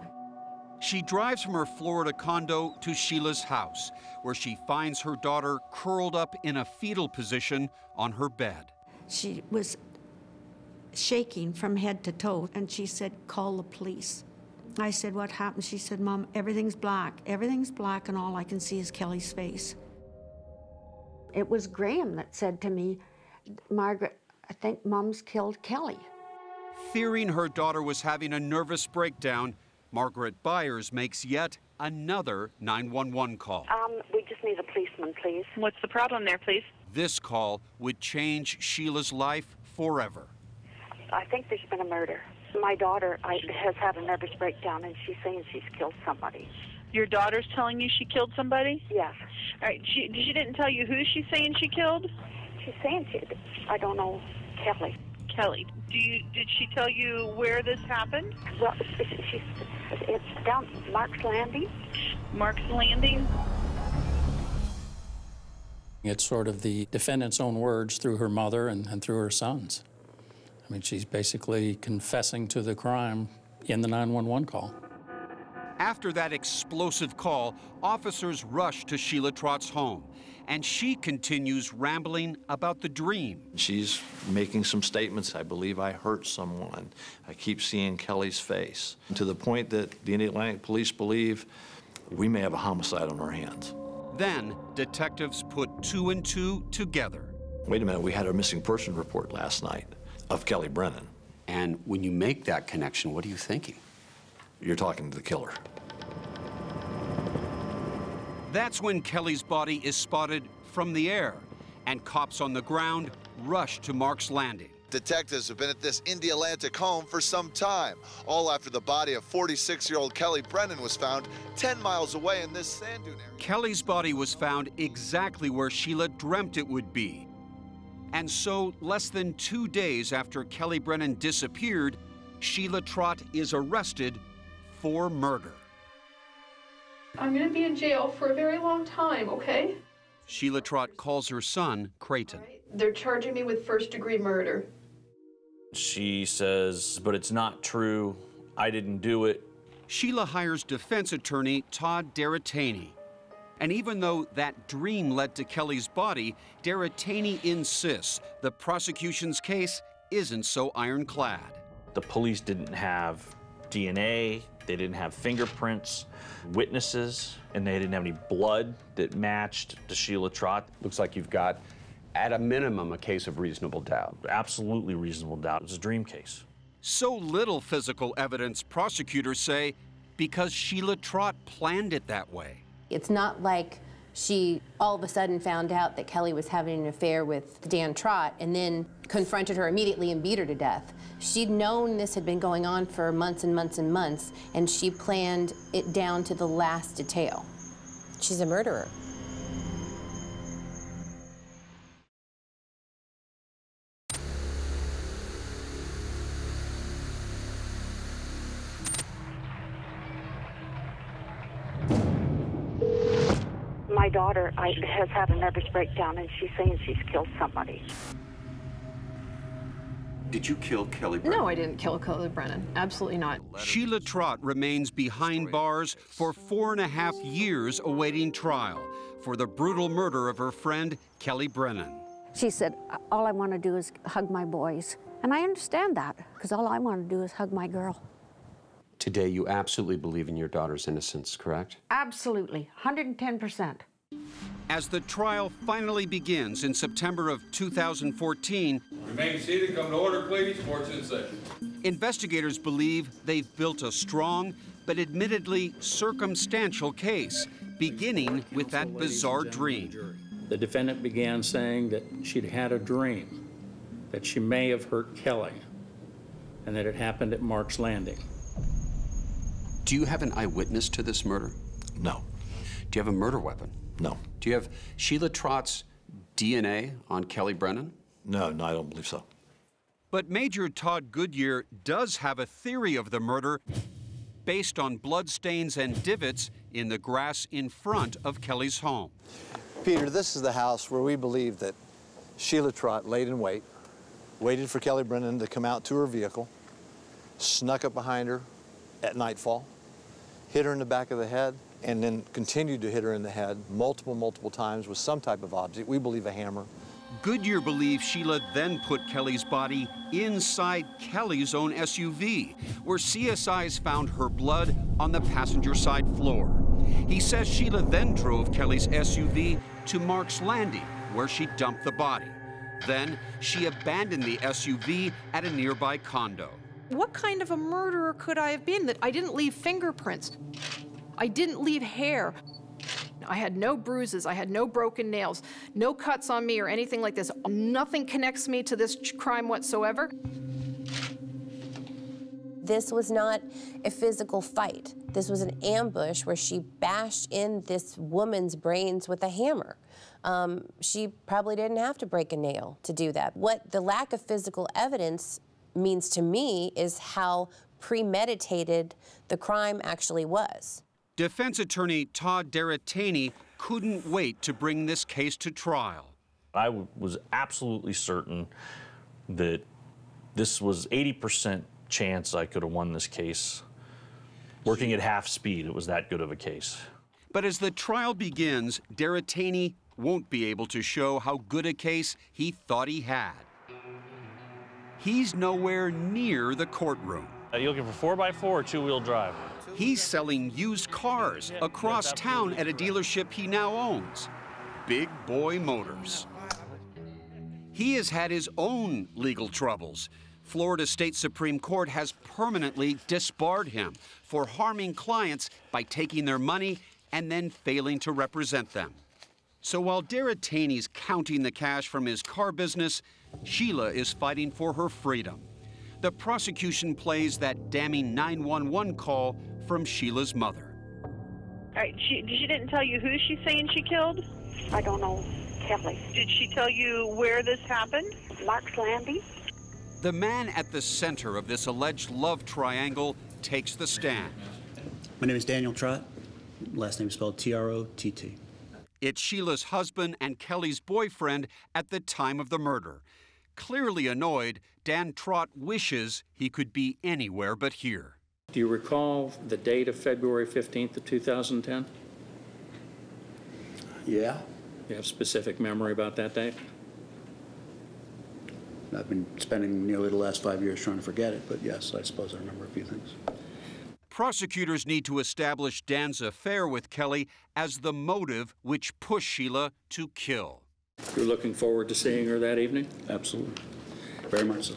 She drives from her Florida condo to Sheila's house, where she finds her daughter curled up in a fetal position on her bed. She was shaking from head to toe, and she said, call the police. I said, what happened? She said, Mom, everything's black. Everything's black, and all I can see is Kelly's face. It was Graham that said to me, Margaret, I think Mom's killed Kelly. Fearing her daughter was having a nervous breakdown, Margaret Byers makes yet another 911 call. We just need a policeman, please. What's the problem there, please? This call would change Sheila's life forever. I think there's been a murder. My daughter has had a nervous breakdown, and she's saying she's killed somebody. Your daughter's telling you she killed somebody? Yes. All right, she didn't tell you who she's saying she killed? She's saying I don't know, Kelly. Kelly. Did she tell you where this happened? Well, it's down Mark's Landing. Mark's Landing? It's sort of the defendant's own words through her mother and through her sons. I mean, she's basically confessing to the crime in the 911 call. After that explosive call, officers rush to Sheila Trott's home, and she continues rambling about the dream. She's making some statements. I believe I hurt someone. I keep seeing Kelly's face, to the point that the Indianapolis police believe we may have a homicide on our hands. Then detectives put 2 and 2 together. Wait a minute, we had a missing person report last night of Kelly Brennan. And when you make that connection, what are you thinking? You're talking to the killer. That's when Kelly's body is spotted from the air, and cops on the ground rushed to Mark's Landing. Detectives have been at this Indy Atlantic home for some time, all after the body of 46-year-old Kelly Brennan was found 10 miles away in this sand dune area. Kelly's body was found exactly where Sheila dreamt it would be. And so, less than 2 days after Kelly Brennan disappeared, Sheila Trott is arrested for murder. I'm going to be in jail for a very long time, okay? Sheila Trott calls her son, Creighton. They're charging me with first-degree murder. She says, but it's not true. I didn't do it. Sheila hires defense attorney Todd Deratani. And even though that dream led to Kelly's body, Deratani insists the prosecution's case isn't so ironclad. The police didn't have DNA, they didn't have fingerprints, witnesses, and they didn't have any blood that matched to Sheila Trott. Looks like you've got, at a minimum, a case of reasonable doubt. Absolutely reasonable doubt. It's a dream case. So little physical evidence, prosecutors say, because Sheila Trott planned it that way. It's not like she all of a sudden found out that Kelly was having an affair with Dan Trott and then confronted her immediately and beat her to death. She'd known this had been going on for months and months and months, and she planned it down to the last detail. She's a murderer. My daughter has had a nervous breakdown, and she's saying she's killed somebody. Did you kill Kelly Brennan? No, I didn't kill Kelly Brennan. Absolutely not. Sheila Trott remains behind bars for 4.5 years awaiting trial for the brutal murder of her friend, Kelly Brennan. She said, all I want to do is hug my boys. And I understand that, because all I want to do is hug my girl. Today, you absolutely believe in your daughter's innocence, correct? Absolutely, 110%. As the trial finally begins in September of 2014, remain seated, come to order, please. Court's in session. Investigators believe they've built a strong but admittedly circumstantial case, beginning with that bizarre dream. The defendant began saying that she'd had a dream, that she may have hurt Kelly, and that it happened at Mark's Landing. Do you have an eyewitness to this murder? No. Do you have a murder weapon? No. Do you have Sheila Trott's DNA on Kelly Brennan? No, I don't believe so. But Major Todd Goodyear does have a theory of the murder based on bloodstains and divots in the grass in front of Kelly's home. Peter, this is the house where we believe that Sheila Trott laid in wait, waited for Kelly Brennan to come out to her vehicle, snuck up behind her at nightfall, hit her in the back of the head, and then continued to hit her in the head multiple times with some type of object, we believe a hammer. Goodyear believes Sheila then put Kelly's body inside Kelly's own SUV, where CSIs found her blood on the passenger side floor. He says Sheila then drove Kelly's SUV to Mark's Landing, where she dumped the body. Then she abandoned the SUV at a nearby condo. What kind of a murderer could I have been that I didn't leave fingerprints? I didn't leave hair. I had no bruises, I had no broken nails, no cuts on me or anything like this. Nothing connects me to this crime whatsoever. This was not a physical fight. This was an ambush where she bashed in this woman's brains with a hammer. She probably didn't have to break a nail to do that. What the lack of physical evidence means to me is how premeditated the crime actually was. Defense attorney Todd Deratani couldn't wait to bring this case to trial. I was absolutely certain that this was 80% chance I could have won this case. Working at half speed, it was that good of a case. But as the trial begins, Deratani won't be able to show how good a case he thought he had. He's nowhere near the courtroom. Are you looking for 4x4 or two-wheel drive? He's selling used cars across town at a dealership he now owns, Big Boy Motors. He has had his own legal troubles. Florida State Supreme Court has permanently disbarred him for harming clients by taking their money and then failing to represent them. So while Derek Taney's counting the cash from his car business, Sheila is fighting for her freedom. The prosecution plays that damning 911 call from Sheila's mother. All right, she didn't tell you who she's saying she killed? I don't know, Kelly. Did she tell you where this happened? Mark's Landing. The man at the center of this alleged love triangle takes the stand. My name is Daniel Trott. Last name is spelled T-R-O-T-T. It's Sheila's husband and Kelly's boyfriend at the time of the murder. Clearly annoyed, Dan Trott wishes he could be anywhere but here. Do you recall the date of February 15th of 2010? Yeah. You have specific memory about that date? I've been spending nearly the last 5 years trying to forget it, but yes, I suppose I remember a few things. Prosecutors need to establish Dan's affair with Kelly as the motive which pushed Sheila to kill. You're looking forward to seeing her that evening? Absolutely. Very much so.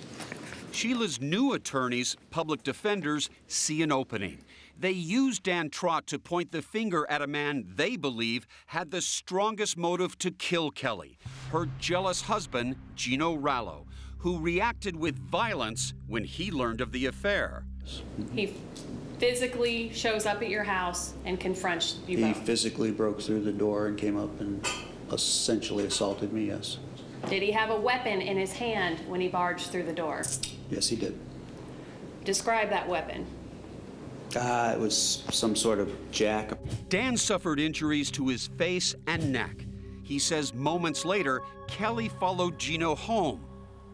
Sheila's new attorneys, public defenders, see an opening. They use Dan Trott to point the finger at a man they believe had the strongest motive to kill Kelly, her jealous husband, Gino Rallo, who reacted with violence when he learned of the affair. He physically shows up at your house and confronts you both. He physically broke through the door and came up and essentially assaulted me, yes. Did he have a weapon in his hand when he barged through the door? Yes, he did. Describe that weapon. It was some sort of jack. Dan suffered injuries to his face and neck. He says moments later, Kelly followed Gino home,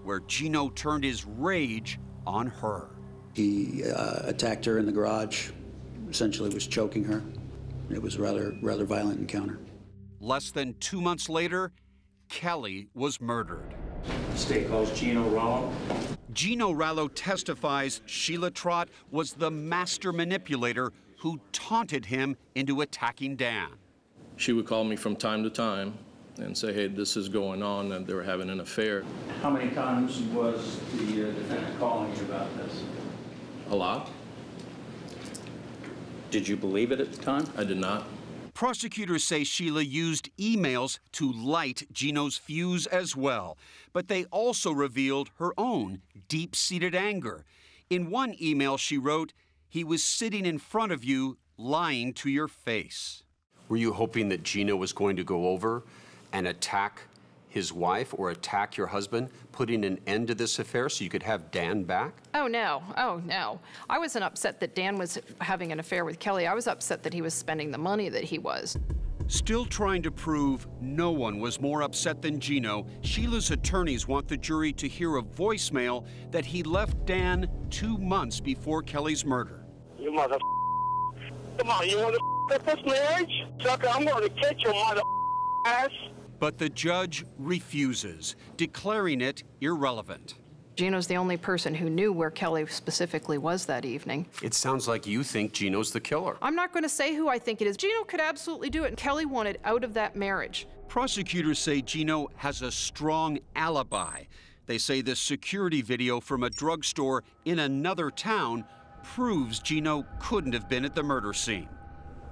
where Gino turned his rage on her. He attacked her in the garage, essentially was choking her. It was a rather violent encounter. Less than 2 months later, Kelly was murdered. The state calls Gino Rallo. Gino Rallo testifies Sheila Trott was the master manipulator who taunted him into attacking Dan. She would call me from time to time and say, hey, this is going on, and they were having an affair. How many times was the defendant calling you about this? A lot. Did you believe it at the time? I did not. Prosecutors say Sheila used emails to light Gino's fuse as well, but they also revealed her own deep-seated anger. In one email she wrote, "He was sitting in front of you, lying to your face." Were you hoping that Gino was going to go over and attack his wife or attack your husband, putting an end to this affair so you could have Dan back? Oh, no. Oh, no. I wasn't upset that Dan was having an affair with Kelly. I was upset that he was spending the money that he was. Still trying to prove no one was more upset than Gino, Sheila's attorneys want the jury to hear a voicemail that he left Dan 2 months before Kelly's murder. You mother. Come on, you want to this marriage? Sucker, I'm going to catch your mother ass. But the judge refuses, declaring it irrelevant. Gino's the only person who knew where Kelly specifically was that evening. It sounds like you think Gino's the killer. I'm not going to say who I think it is. Gino could absolutely do it, and Kelly wanted out of that marriage. Prosecutors say Gino has a strong alibi. They say this security video from a drugstore in another town proves Gino couldn't have been at the murder scene.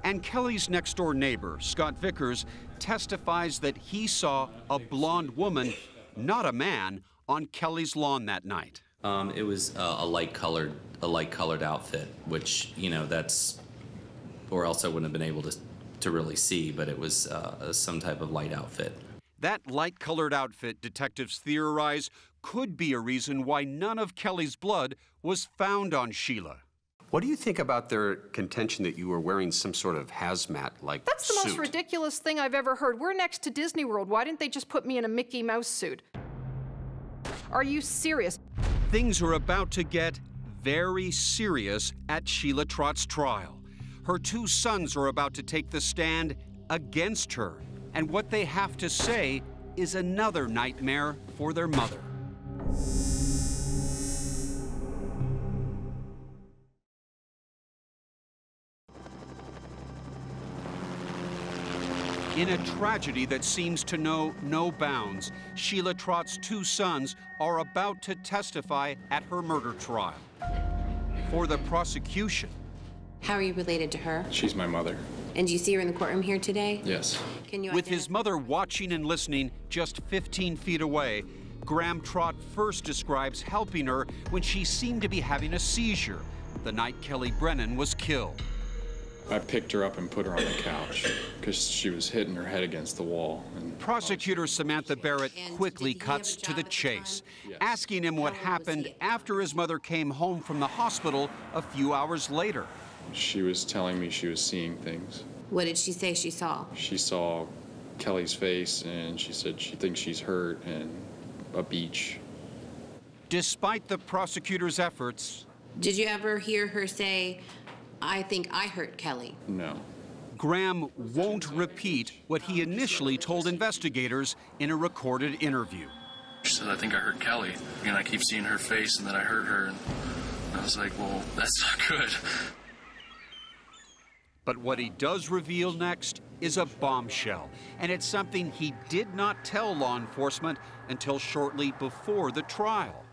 And Kelly's next-door neighbor, Scott Vickers, testifies that he saw a blonde woman, not a man, on Kelly's lawn that night. It was a light-colored outfit, which, you know, that's, or else I wouldn't have been able to really see, but it was some type of light outfit. That light-colored outfit, detectives theorize, could be a reason why none of Kelly's blood was found on Sheila. What do you think about their contention that you were wearing some sort of hazmat-like That's the suit? most ridiculous thing I've ever heard. We're next to Disney World. Why didn't they just put me in a Mickey Mouse suit? Are you serious? Things are about to get very serious at Sheila Trott's trial. Her 2 sons are about to take the stand against her, and what they have to say is another nightmare for their mother. In a tragedy that seems to know no bounds, Sheila Trott's 2 sons are about to testify at her murder trial. For the prosecution. How are you related to her? She's my mother. And do you see her in the courtroom here today? Yes. Can you With his mother watching and listening just 15 feet away, Graham Trott first describes helping her when she seemed to be having a seizure the night Kelly Brennan was killed. I picked her up and put her on the couch because she was hitting her head against the wall. And Prosecutor Samantha Barrett quickly cuts to the chase, asking him what happened after his mother came home from the hospital a few hours later. she was telling me she was seeing things. What did she say she saw? She saw Kelly's face, and she said she thinks she's hurt, and a beach. Despite the prosecutor's efforts... Did you ever hear her say, "I think I hurt Kelly"? No. Graham won't repeat what he initially told investigators in a recorded interview. She said, "I think I hurt Kelly. And I keep seeing her face, and then I hurt her." And I was like, well, that's not good. But what he does reveal next is a bombshell, and it's something he did not tell law enforcement until shortly before the trial.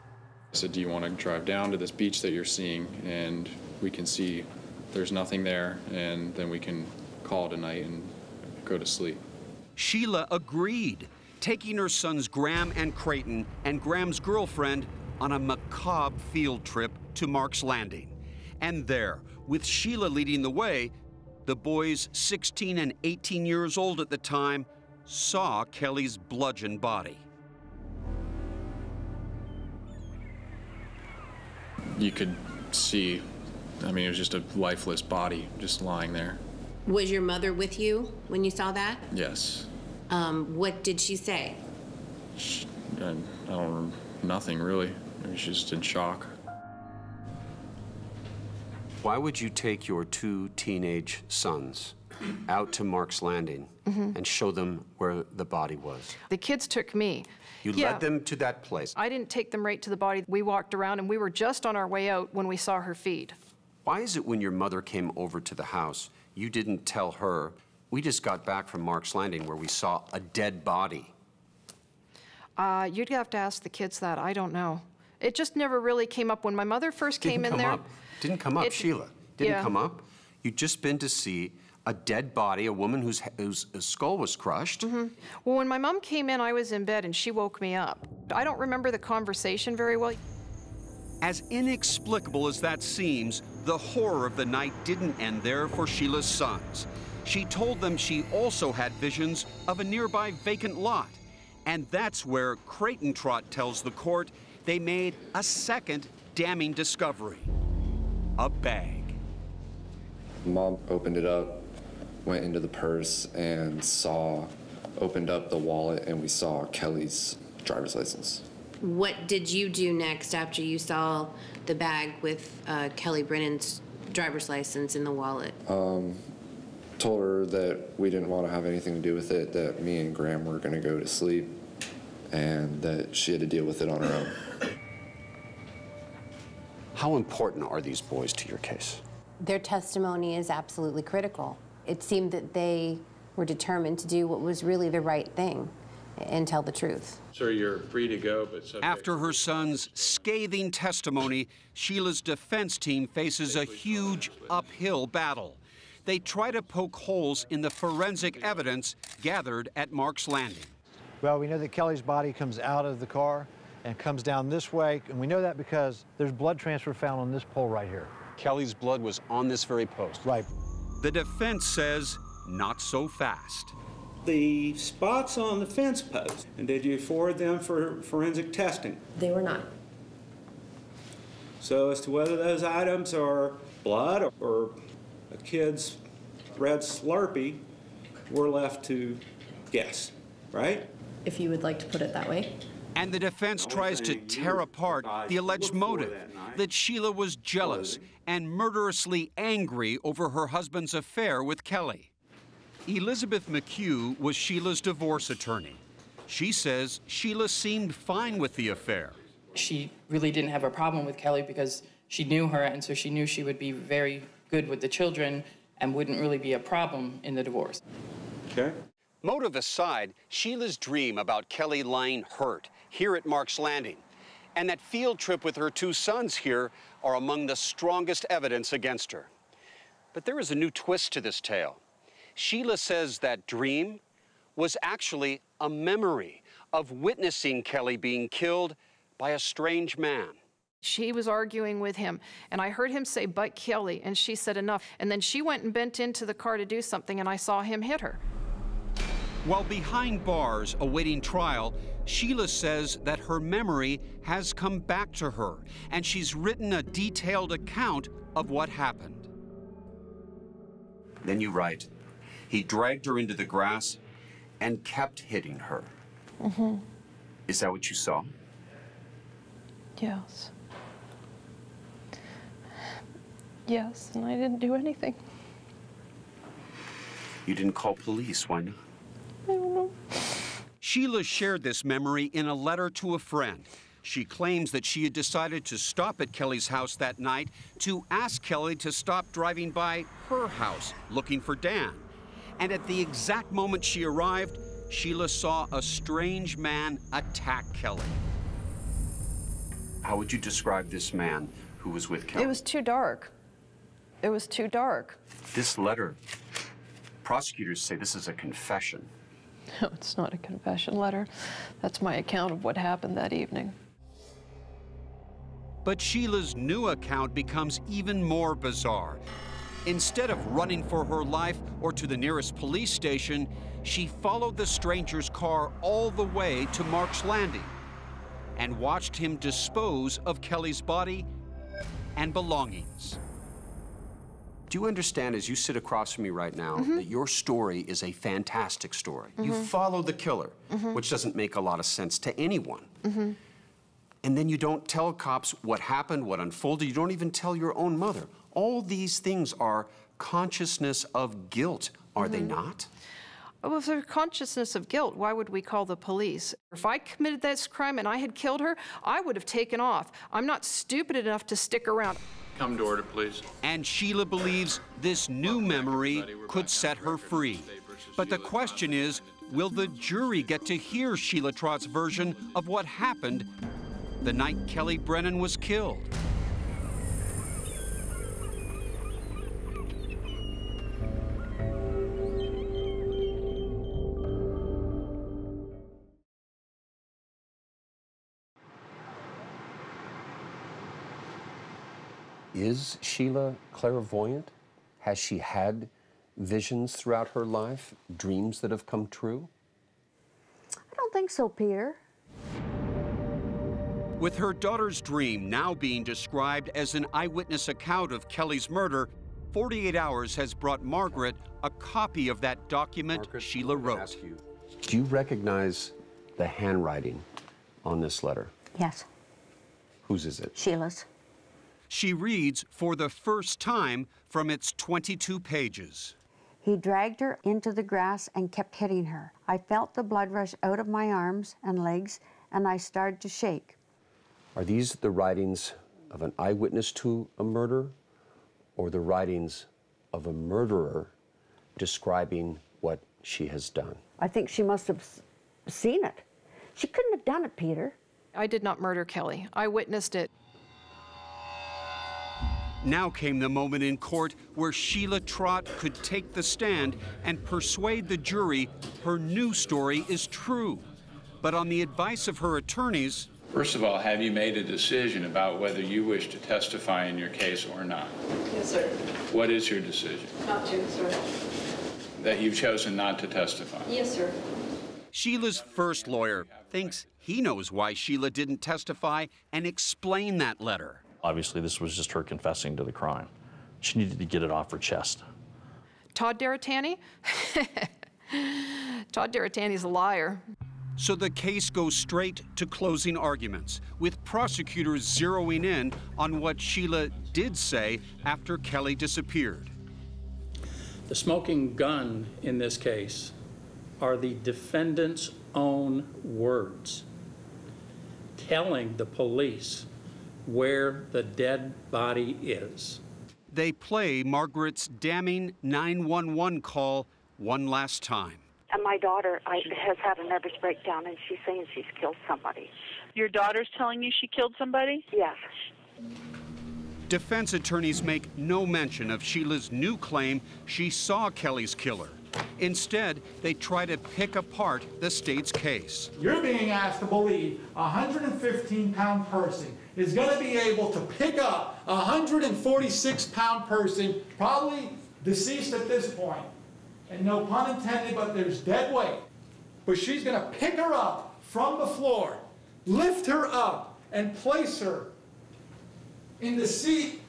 I said, do you want to drive down to this beach that you're seeing, and we can see there's nothing there, and then we can call it a night and go to sleep. Sheila agreed, taking her sons Graham and Creighton and Graham's girlfriend on a macabre field trip to Mark's Landing. And there, with Sheila leading the way, the boys, 16 and 18 years old at the time, saw Kelly's bludgeoned body. You could see, I mean, it was just a lifeless body just lying there. Was your mother with you when you saw that? Yes. What did she say? I don't, nothing really. I mean, she's just in shock. Why would you take your two teenage sons out to Mark's Landing and show them where the body was? The kids took me. You led them to that place. I didn't take them right to the body. We walked around, and we were just on our way out when we saw her feed. Why is it when your mother came over to the house, you didn't tell her, we just got back from Mark's Landing where we saw a dead body? You'd have to ask the kids that. I don't know. It just never really came up. When my mother first came in there... Didn't come up, Sheila. Didn't come up. You'd just been to see a dead body, a woman whose skull was crushed. Well, when my mom came in, I was in bed, and she woke me up. I don't remember the conversation very well. As inexplicable as that seems, the horror of the night didn't end there for Sheila's sons. She told them she also had visions of a nearby vacant lot. And that's where Creighton Trott tells the court they made a second damning discovery. A bag. Mom opened it up, went into the purse, and opened up the wallet, and we saw Kelly's driver's license. What did you do next after you saw the bag with Kelly Brennan's driver's license in the wallet? Told her that we didn't want to have anything to do with it, that me and Graham were going to go to sleep, and that she had to deal with it on her own. How important are these boys to your case? Their testimony is absolutely critical. It seemed that they were determined to do what was really the right thing and tell the truth. Sir, you're free to go, but... After her son's scathing testimony, Sheila's defense team faces a huge uphill battle. They try to poke holes in the forensic evidence gathered at Mark's Landing. Well, we know that Kelly's body comes out of the car and comes down this way, and we know that because there's blood transfer found on this pole right here. Kelly's blood was on this very post. Right. The defense says not so fast. The spots on the fence post, and did you forward them for forensic testing? They were not. So as to whether those items are blood or a kid's red Slurpee, we're left to guess, right? If you would like to put it that way. And the defense tries to tear apart the alleged motive, that Sheila was jealous and murderously angry over her husband's affair with Kelly. Elizabeth McHugh was Sheila's divorce attorney. She says Sheila seemed fine with the affair. She really didn't have a problem with Kelly because she knew her, and so she knew she would be very good with the children and wouldn't really be a problem in the divorce. Okay. Motive aside, Sheila's dream about Kelly lying hurt here at Mark's Landing and that field trip with her two sons here are among the strongest evidence against her. But there is a new twist to this tale. Sheila says that dream was actually a memory of witnessing Kelly being killed by a strange man. She was arguing with him, and I heard him say, "But Kelly," and she said, "Enough." And then she went and bent into the car to do something, and I saw him hit her. While behind bars awaiting trial, Sheila says that her memory has come back to her, and she's written a detailed account of what happened. Then you write, he dragged her into the grass and kept hitting her. Mm-hmm. Is that what you saw? Yes. Yes, and I didn't do anything. You didn't call police, why not? I don't know. Sheila shared this memory in a letter to a friend. She claims that she had decided to stop at Kelly's house that night to ask Kelly to stop driving by her house looking for Dan. And at the exact moment she arrived, Sheila saw a strange man attack Kelly. How would you describe this man who was with Kelly? It was too dark. It was too dark. This letter, prosecutors say this is a confession. No, it's not a confession letter. That's my account of what happened that evening. But Sheila's new account becomes even more bizarre. Instead of running for her life or to the nearest police station, she followed the stranger's car all the way to Mark's Landing and watched him dispose of Kelly's body and belongings. Do you understand, as you sit across from me right now, that your story is a fantastic story? You follow the killer, which doesn't make a lot of sense to anyone. And then you don't tell cops what happened, what unfolded. You don't even tell your own mother. All these things are consciousness of guilt, are they not? Well, if there's consciousness of guilt, why would we call the police? If I committed this crime and I had killed her, I would have taken off. I'm not stupid enough to stick around. Come to order, please. And Sheila believes this new memory could set her free. But the question is, will the jury get to hear Sheila Trott's version of what happened the night Kelly Brennan was killed? Is Sheila clairvoyant? Has she had visions throughout her life, dreams that have come true? I don't think so, Peter. With her daughter's dream now being described as an eyewitness account of Kelly's murder, 48 Hours has brought Margaret a copy of that document Sheila wrote. Do you recognize the handwriting on this letter? Yes. Whose is it? Sheila's. She reads for the first time from its 22 pages. He dragged her into the grass and kept hitting her. I felt the blood rush out of my arms and legs, and I started to shake. Are these the writings of an eyewitness to a murder, or the writings of a murderer describing what she has done? I think she must have seen it. She couldn't have done it, Peter. I did not murder Kelly. I witnessed it. Now came the moment in court where Sheila Trott could take the stand and persuade the jury her new story is true. But on the advice of her attorneys... First of all, have you made a decision about whether you wish to testify in your case or not? Yes, sir. What is your decision? Not to, sir. That you've chosen not to testify? Yes, sir. Sheila's first lawyer thinks he knows why Sheila didn't testify and explain that letter. Obviously, this was just her confessing to the crime. She needed to get it off her chest. Todd Deratani? Todd Deratani's a liar. So the case goes straight to closing arguments, with prosecutors zeroing in on what Sheila did say after Kelly disappeared. The smoking gun in this case are the defendant's own words, telling the police where the dead body is. They play Margaret's damning 911 call one last time. And my daughter has had a nervous breakdown, and she's saying she's killed somebody. Your daughter's telling you she killed somebody? Yes. Defense attorneys make no mention of Sheila's new claim she saw Kelly's killer. Instead, they try to pick apart the state's case. You're being asked to believe a 115-pound person is going to be able to pick up a 146-pound person, probably deceased at this point, and no pun intended, but there's dead weight. But she's going to pick her up from the floor, lift her up, and place her in the seat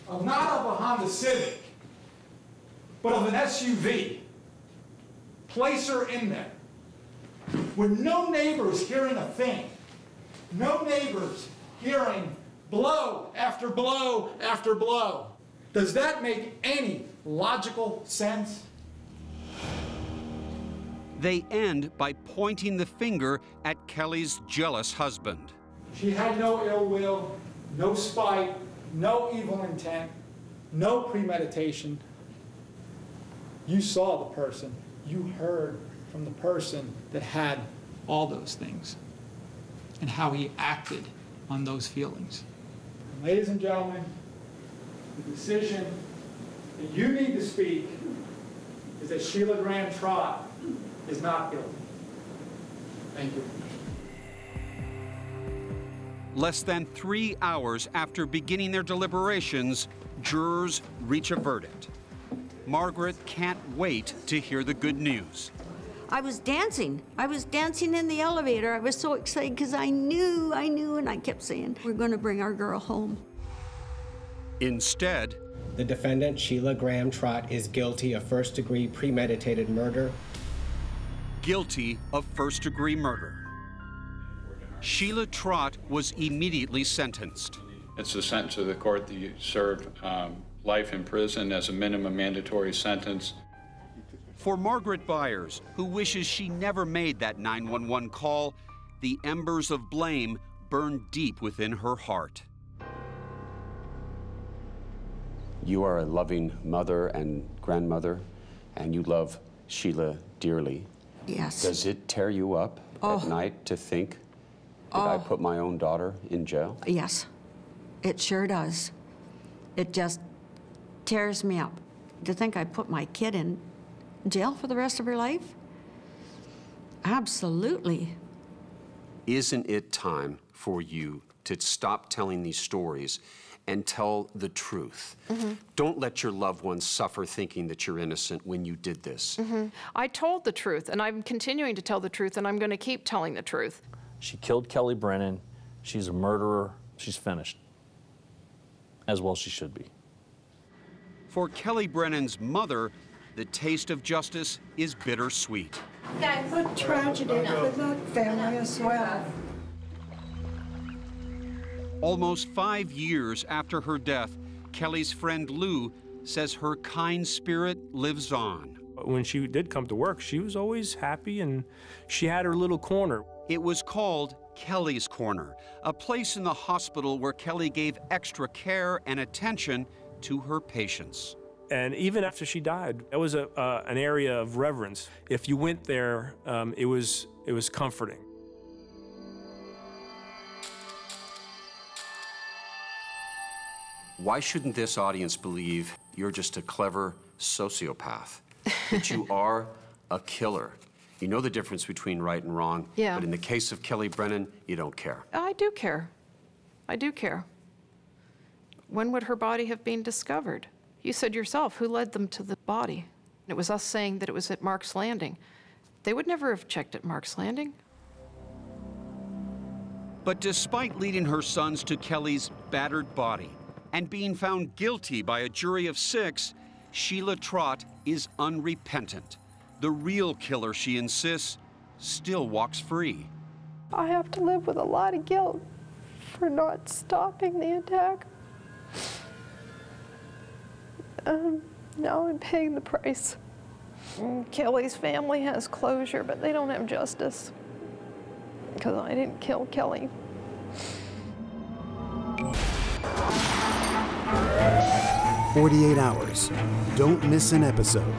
of not of a Honda Civic, but of an SUV. Place her in there with no neighbors hearing a thing. No neighbors hearing blow after blow after blow. Does that make any logical sense? They end by pointing the finger at Kelly's jealous husband. She had no ill will, no spite, no evil intent, no premeditation. You saw the person. You heard from the person that had all those things and how he acted on those feelings. And ladies and gentlemen, the decision that you need to speak is that Sheila Graham Trott is not guilty. Thank you. Less than 3 hours after beginning their deliberations, jurors reach a verdict. Margaret can't wait to hear the good news. I was dancing. I was dancing in the elevator. I was so excited because I knew, and I kept saying, we're going to bring our girl home. Instead, the defendant, Sheila Graham Trott, is guilty of first-degree premeditated murder. Guilty of first-degree murder. Sheila Trott was immediately sentenced. It's the sentence of the court that you served life in prison as a minimum mandatory sentence. For Margaret Byers, who wishes she never made that 911 call, the embers of blame burn deep within her heart. You are a loving mother and grandmother, and you love Sheila dearly. Yes. Does it tear you up at night to think that I put my own daughter in jail? Yes, it sure does. It just tears me up. To think I put my kid in jail for the rest of her life? Absolutely. Isn't it time for you to stop telling these stories and tell the truth? Don't let your loved ones suffer thinking that you're innocent when you did this. I told the truth, and I'm continuing to tell the truth, and I'm going to keep telling the truth. She killed Kelly Brennan. She's a murderer. She's finished. As well she should be. For Kelly Brennan's mother, the taste of justice is bittersweet. What tragedy for that family as well. Almost 5 years after her death, Kelly's friend Lou says her kind spirit lives on. When she did come to work, she was always happy and she had her little corner. It was called Kelly's Corner, a place in the hospital where Kelly gave extra care and attention to her patients. And even after she died, it was an area of reverence. If you went there, it was comforting. Why shouldn't this audience believe you're just a clever sociopath? That you are a killer? You know the difference between right and wrong, but in the case of Kelly Brennan, you don't care. I do care. I do care. When would her body have been discovered? You said yourself, who led them to the body? It was us saying that it was at Mark's Landing. They would never have checked at Mark's Landing. But despite leading her sons to Kelly's battered body and being found guilty by a jury of 6, Sheila Trott is unrepentant. The real killer, she insists, still walks free. I have to live with a lot of guilt for not stopping the attack. Now I'm paying the price. Kelly's family has closure, but they don't have justice because I didn't kill Kelly. "48 Hours. Don't miss an episode.